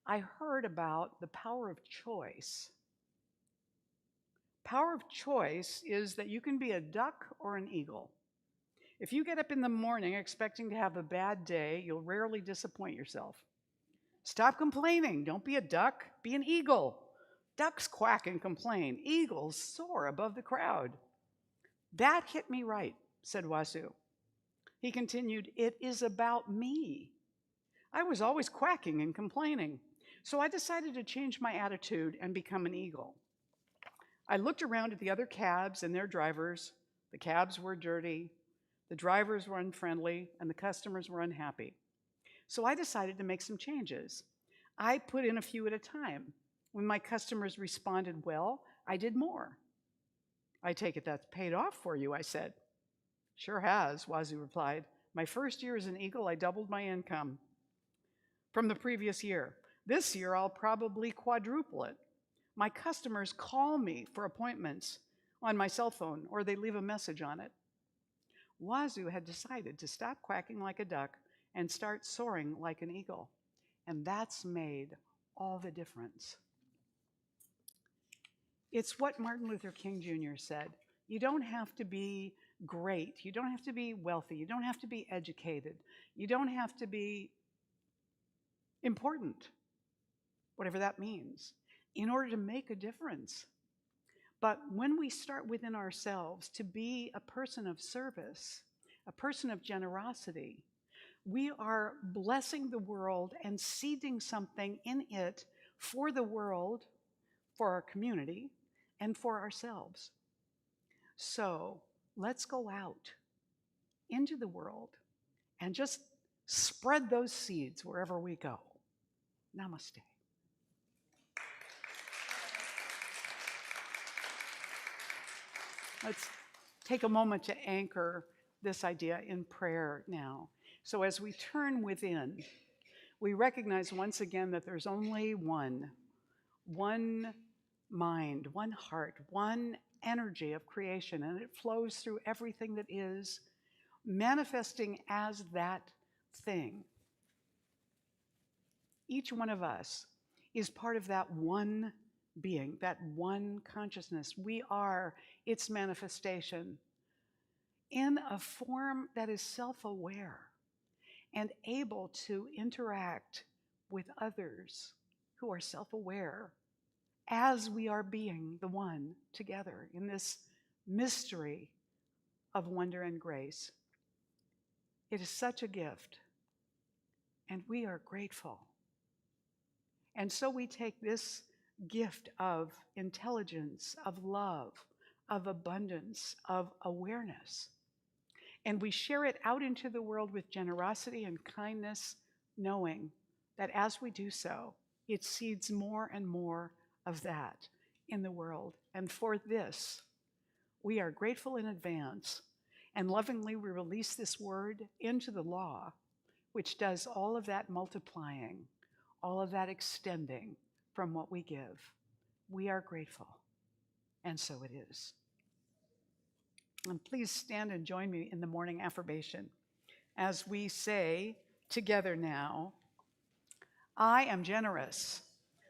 [SPEAKER 1] I heard about the power of choice. Power of choice is that you can be a duck or an eagle. If you get up in the morning expecting to have a bad day, you'll rarely disappoint yourself. Stop complaining. Don't be a duck. Be an eagle. Ducks quack and complain. Eagles soar above the crowd." "That hit me right," said Wazoo. He continued, "It is about me. I was always quacking and complaining, so I decided to change my attitude and become an eagle. I looked around at the other cabs and their drivers. The cabs were dirty, the drivers were unfriendly, and the customers were unhappy. So I decided to make some changes. I put in a few at a time. When my customers responded well, I did more." "I take it that's paid off for you," I said. "Sure has," Wazoo replied. "My first year as an eagle, I doubled my income from the previous year. This year, I'll probably quadruple it. My customers call me for appointments on my cell phone, or they leave a message on it." Wazoo had decided to stop quacking like a duck and start soaring like an eagle. And that's made all the difference. It's what Martin Luther King Jr. said. You don't have to be great. You don't have to be wealthy. You don't have to be educated. You don't have to be important, whatever that means, in order to make a difference. But when we start within ourselves to be a person of service, a person of generosity, we are blessing the world and seeding something in it for the world, for our community, and for ourselves. So let's go out into the world and just spread those seeds wherever we go. Namaste. Let's take a moment to anchor this idea in prayer now. So as we turn within, we recognize once again that there's only one mind, one heart, one energy of creation, and it flows through everything that is, manifesting as that thing. Each one of us is part of that one being, that one consciousness. We are its manifestation in a form that is self-aware and able to interact with others who are self-aware as we are being the one together in this mystery of wonder and grace. It is such a gift, and we are grateful. And so we take this gift of intelligence, of love, of abundance, of awareness, and we share it out into the world with generosity and kindness, knowing that as we do so, it seeds more and more of that in the world. And for this, we are grateful in advance, and lovingly we release this word into the law, which does all of that multiplying, all of that extending from what we give. We are grateful, and so it is. And please stand and join me in the morning affirmation as we say together now, I am generous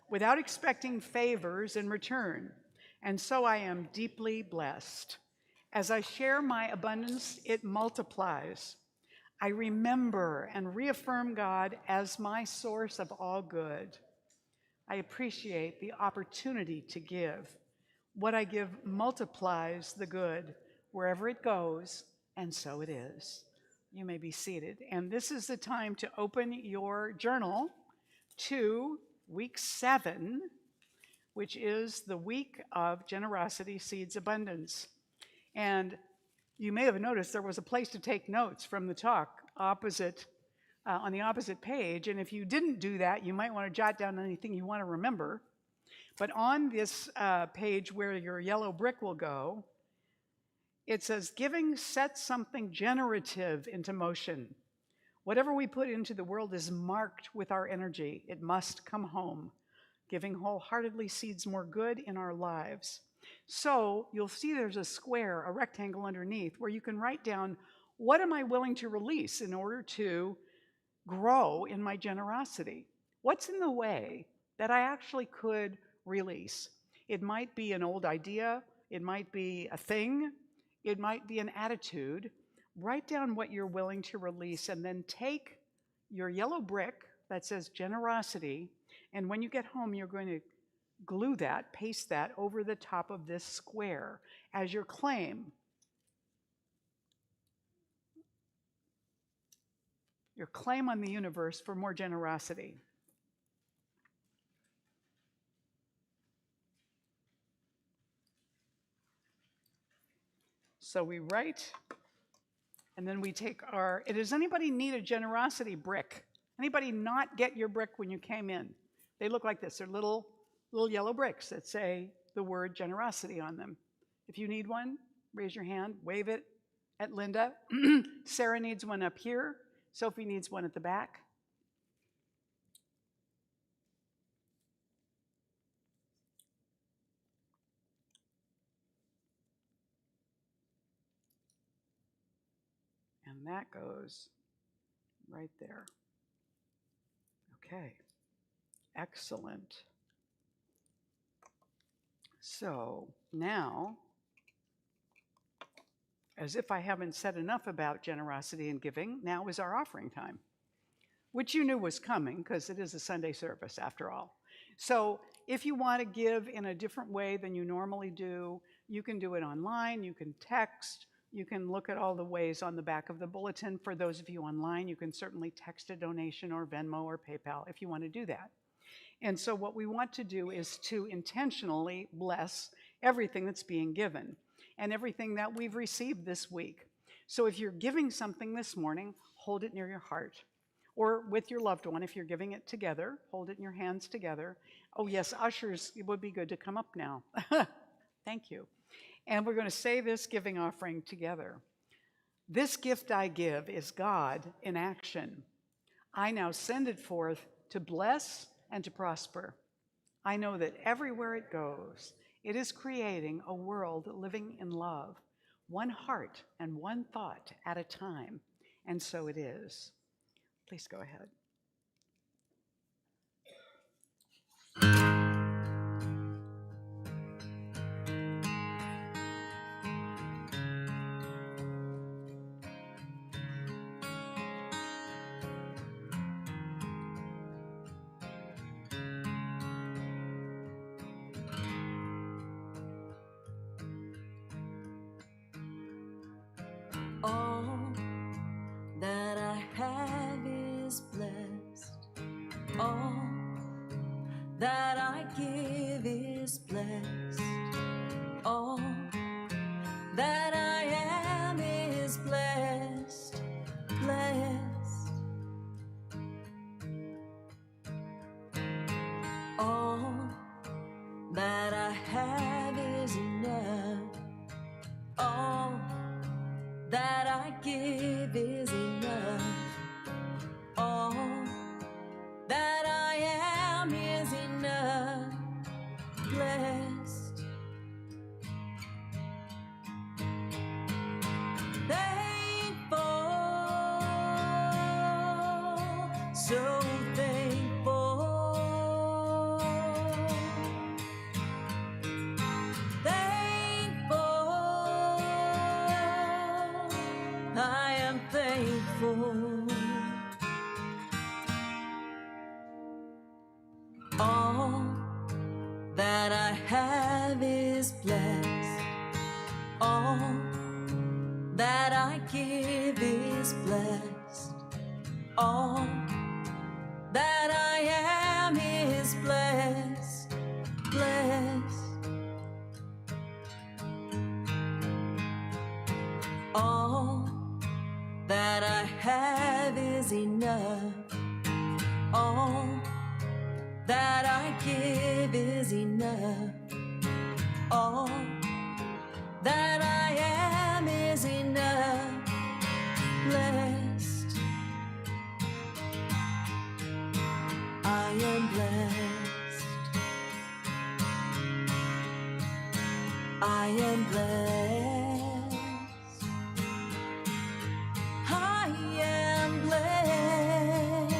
[SPEAKER 1] without expecting favors in return, and so I am deeply blessed. As I share my abundance, it multiplies. I remember and reaffirm God as my source of all good. I appreciate the opportunity to give. What I give multiplies the good wherever it goes, and so it is. You may be seated. And this is the time to open your journal to week 7, which is the week of generosity, seeds, abundance. And you may have noticed there was a place to take notes from the talk opposite on the opposite page. And if you didn't do that, you might want to jot down anything you want to remember. But on this page where your yellow brick will go, it says, giving sets something generative into motion. Whatever we put into the world is marked with our energy. It must come home. Giving wholeheartedly seeds more good in our lives. So you'll see there's a square, a rectangle underneath, where you can write down, what am I willing to release in order to grow in my generosity? What's in the way that I actually could release? It might be an old idea. It might be a thing. It might be an attitude. Write down what you're willing to release, and then take your yellow brick that says generosity, and when you get home, you're going to glue that, paste that over the top of this square as your claim. Your claim on the universe for more generosity. So we write, and then we take our, does anybody need a generosity brick? Anybody not get your brick when you came in? They look like this. They're little yellow bricks that say the word generosity on them. If you need one, raise your hand, wave it at Linda. Sarah needs one up here. Sophie needs one at the back. And that goes right there. Okay, excellent. So now, as if I haven't said enough about generosity and giving, now is our offering time, which you knew was coming because it is a Sunday service after all. So if you want to give in a different way than you normally do, you can do it online, you can text, you can look at all the ways on the back of the bulletin. For those of you online, you can certainly text a donation or Venmo or PayPal if you want to do that. And so what we want to do is to intentionally bless everything that's being given and everything that we've received this week. So if you're giving something this morning, hold it near your heart. Or with your loved one, if you're giving it together, hold it in your hands together. Oh yes, ushers, it would be good to come up now. Thank you. And we're going to say this giving offering together. This gift I give is God in action. I now send it forth to bless and to prosper. I know that everywhere it goes, it is creating a world living in love, one heart and one thought at a time. And so it is. Please go ahead.
[SPEAKER 3] All that I have is blessed. All that I give is blessed. All that I am is blessed, blessed. All that I have is enough. All that I give is enough. All that I am is enough. Blessed. Thankful. So thankful. Thankful. I am thankful. All that I have is blessed. All that I give is blessed. All that I am is blessed, blessed. All that I have is enough. All that I give is enough. All that I am is enough. Blessed. I am blessed. I am blessed. I am blessed.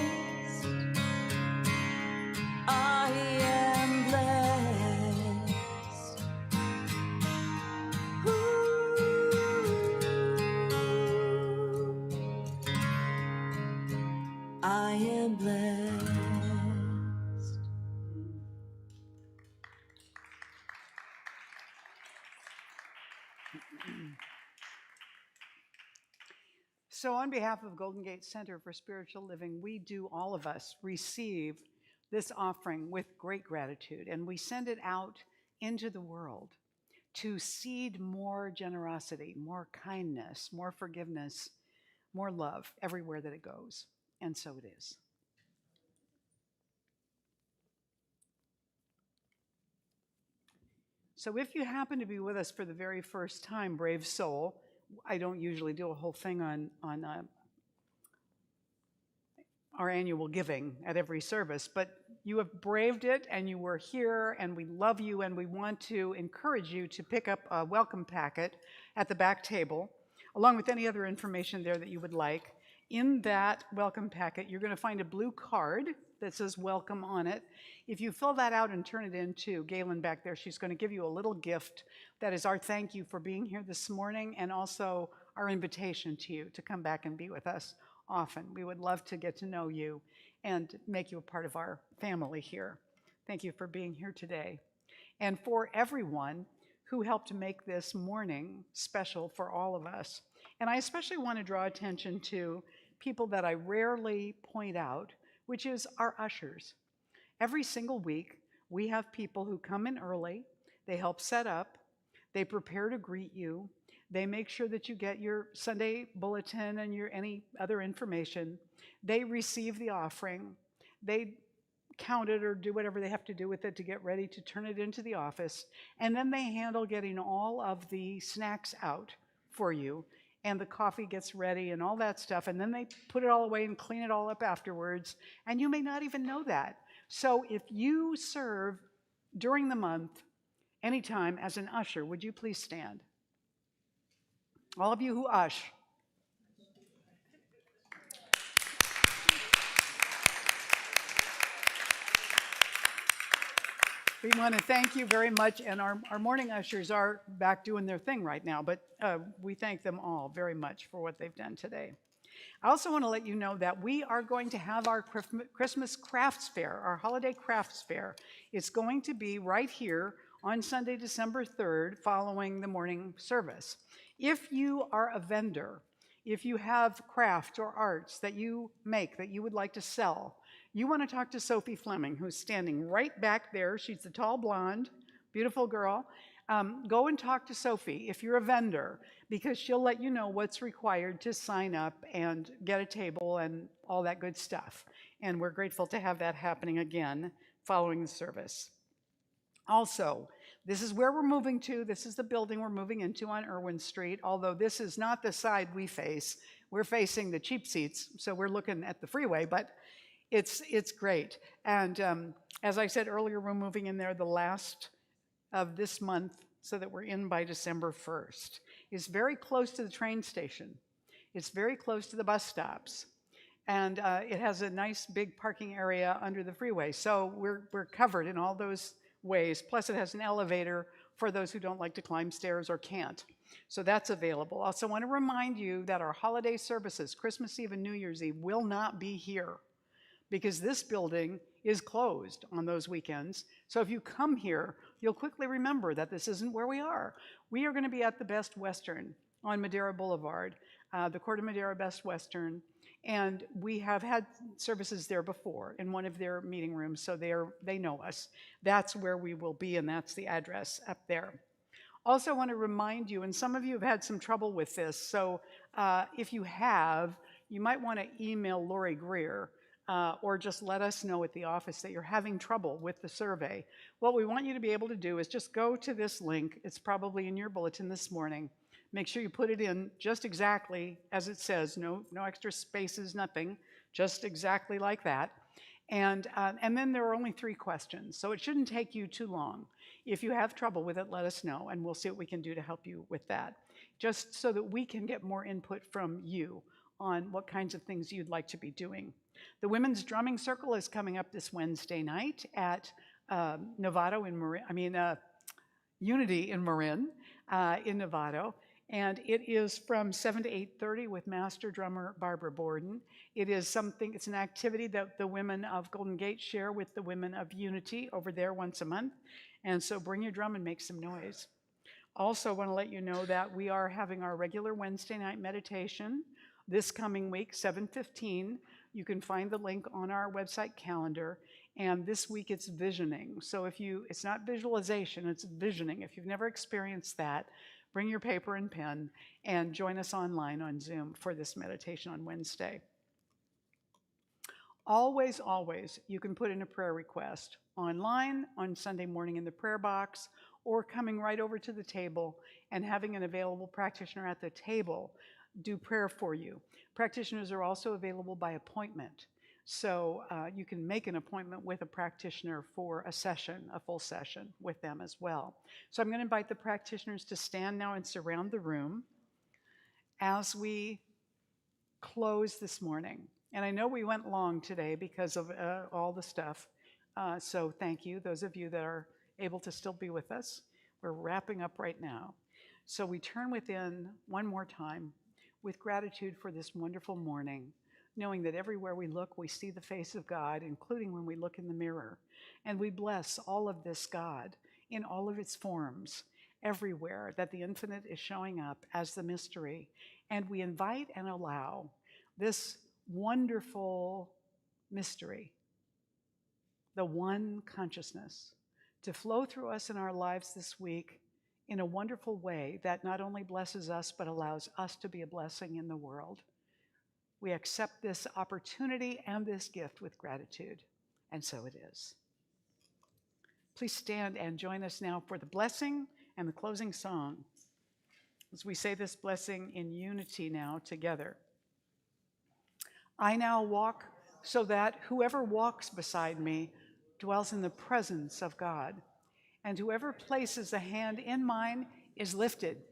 [SPEAKER 3] I am blessed. I am blessed.
[SPEAKER 1] So on behalf of Golden Gate Center for Spiritual Living, we do, all of us, receive this offering with great gratitude, and we send it out into the world to seed more generosity, more kindness, more forgiveness, more love everywhere that it goes. And so it is. So if you happen to be with us for the very first time, brave soul, I don't usually do a whole thing on our annual giving at every service, but you have braved it and you were here, and we love you, and we want to encourage you to pick up a welcome packet at the back table, along with any other information there that you would like. In that welcome packet, you're going to find a blue card that says welcome on it. If you fill that out and turn it in to Galen back there, she's going to give you a little gift that is our thank you for being here this morning, and also our invitation to you to come back and be with us often. We would love to get to know you and make you a part of our family here. Thank you for being here today. And for everyone who helped make this morning special for all of us. And I especially want to draw attention to people that I rarely point out, which is our ushers. Every single week, we have people who come in early, they help set up, they prepare to greet you, they make sure that you get your Sunday bulletin and your any other information, they receive the offering, they count it or do whatever they have to do with it to get ready to turn it into the office, and then they handle getting all of the snacks out for you, and the coffee gets ready and all that stuff, and then they put it all away and clean it all up afterwards, and you may not even know that. So if you serve during the month, anytime as an usher, would you please stand? All of you who ush. We want to thank you very much, and our morning ushers are back doing their thing right now, but we thank them all very much for what they've done today. I also want to let you know that we are going to have our Christmas crafts fair, our holiday crafts fair. It's going to be right here on Sunday, December 3rd, following the morning service. If you are a vendor, if you have crafts or arts that you make that you would like to sell, you want to talk to Sophie Fleming, who's standing right back there. She's the tall blonde, beautiful girl. Go and talk to Sophie if you're a vendor, because she'll let you know what's required to sign up and get a table and all that good stuff. And we're grateful to have that happening again following the service. Also, this is where we're moving to. This is the building we're moving into on Irwin Street, although this is not the side we face. We're facing the cheap seats, so we're looking at the freeway, but it's great. And as I said earlier, we're moving in there the last of this month so that we're in by December 1st. It's very close to the train station. It's very close to the bus stops. And it has a nice big parking area under the freeway. So we're covered in all those ways. Plus it has an elevator for those who don't like to climb stairs or can't. So that's available. Also want to remind you that our holiday services, Christmas Eve and New Year's Eve, will not be here, because this building is closed on those weekends. So if you come here, you'll quickly remember that this isn't where we are. We are going to be at the Best Western on Madera Boulevard, the Court of Madera Best Western. And we have had services there before in one of their meeting rooms, so they know us. That's where we will be, and that's the address up there. Also, I want to remind you, and some of you have had some trouble with this, so if you have, you might want to email Lori Greer or just let us know at the office that you're having trouble with the survey. What we want you to be able to do is just go to this link. It's probably in your bulletin this morning. Make sure you put it in just exactly as it says, no extra spaces, nothing, just exactly like that. And then there are only 3 questions, so it shouldn't take you too long. If you have trouble with it, let us know, and we'll see what we can do to help you with that, just so that we can get more input from you on what kinds of things you'd like to be doing. The Women's Drumming Circle is coming up this Wednesday night at Unity in Marin in Novato. And it is from 7 to 8:30 with master drummer Barbara Borden. It's an activity that the women of Golden Gate share with the women of Unity over there once a month. And so bring your drum and make some noise. Also want to let you know that we are having our regular Wednesday night meditation this coming week, 7:15. You can find the link on our website calendar. And this week it's visioning. So it's not visualization, it's visioning. If you've never experienced that, bring your paper and pen and join us online on Zoom for this meditation on Wednesday. Always, always, you can put in a prayer request online on Sunday morning in the prayer box, or coming right over to the table and having an available practitioner at the table do prayer for you. Practitioners are also available by appointment. So you can make an appointment with a practitioner for a session, a full session with them as well. So I'm going to invite the practitioners to stand now and surround the room as we close this morning. And I know we went long today because of all the stuff. So thank you, those of you that are able to still be with us. We're wrapping up right now. So we turn within one more time with gratitude for this wonderful morning, knowing that everywhere we look, we see the face of God, including when we look in the mirror. And we bless all of this God in all of its forms, everywhere that the infinite is showing up as the mystery. And we invite and allow this wonderful mystery, the one consciousness, to flow through us in our lives this week in a wonderful way that not only blesses us, but allows us to be a blessing in the world. We accept this opportunity and this gift with gratitude, and so it is. Please stand and join us now for the blessing and the closing song as we say this blessing in unity now together. I now walk so that whoever walks beside me dwells in the presence of God, and whoever places a hand in mine is lifted,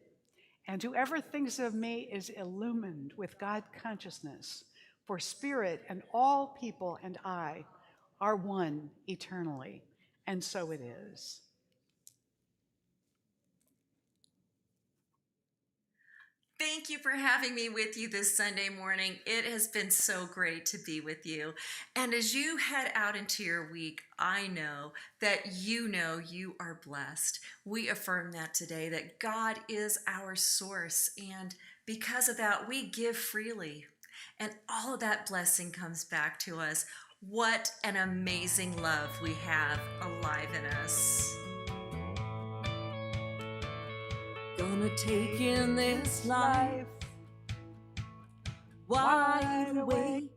[SPEAKER 1] and whoever thinks of me is illumined with God consciousness, for spirit and all people and I are one eternally, and so it is.
[SPEAKER 2] Thank you for having me with you this Sunday morning. It has been so great to be with you. And as you head out into your week, I know that you are blessed. We affirm that today, that God is our source. And because of that, we give freely. And all of that blessing comes back to us. What an amazing love we have alive in us.
[SPEAKER 3] Gonna take in this life wide awake.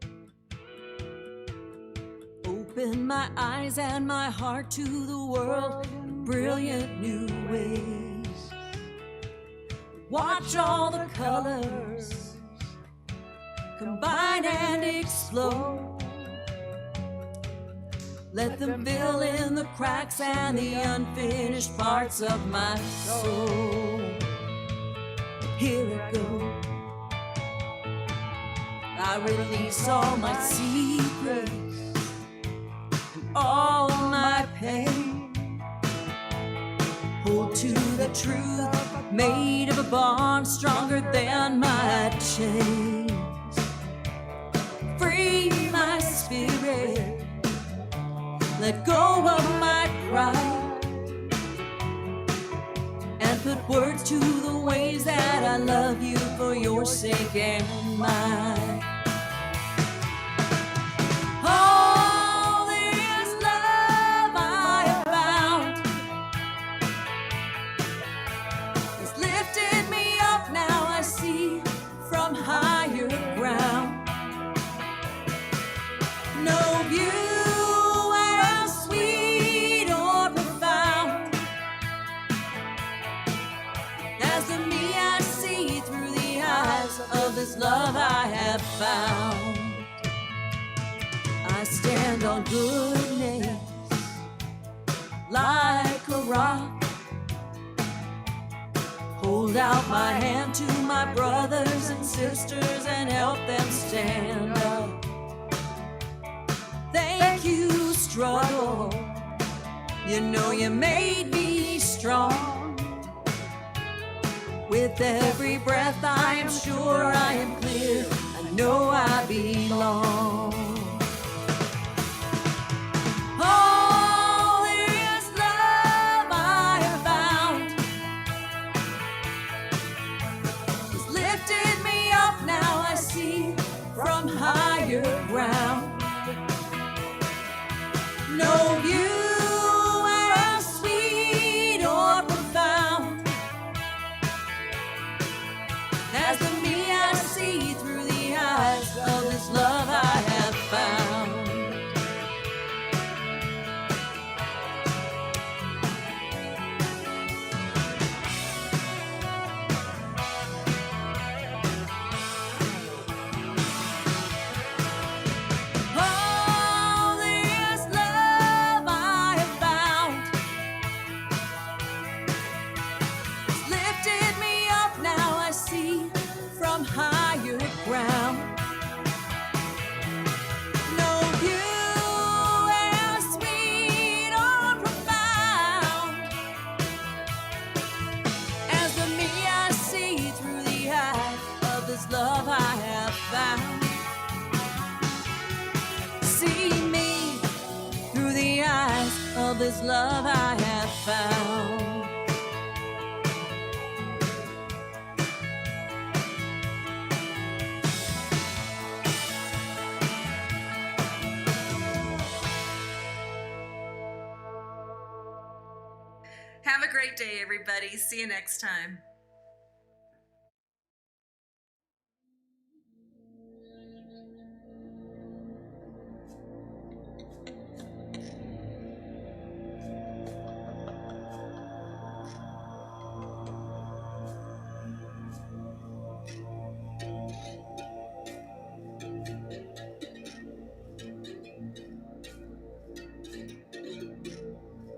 [SPEAKER 3] Open my eyes and my heart to the world in brilliant new ways. Watch all the colors combine and explode. Let them fill in the cracks and the unfinished parts of my soul. Here it goes. I release all my secrets and all my pain. Hold to the truth made of a bond stronger than my chains. Free my spirit. Let go of my pride and put words to the ways that I love you for your sake and mine. All this love I have found has lifted me up. Now I see from higher ground. No view as sweet or profound as the me I see through the eyes of this love I have found. I stand on goodness like a rock. Hold out my hand to my brothers and sisters and help them stand up. Thank you, struggle. You know you made me strong. With every breath I am sure I am clear. I know I belong. All this love I have found has lifted me up. Now I see from higher ground. No view as sweet or profound as the me I see through the eyes of this love I have found. All this love I have found has lifted me up. Now I see from higher ground. No view as sweet or profound as the me I see through the eyes of this love I have found. See me through the eyes of this love I have found.
[SPEAKER 2] Have a great day, everybody. See you next time.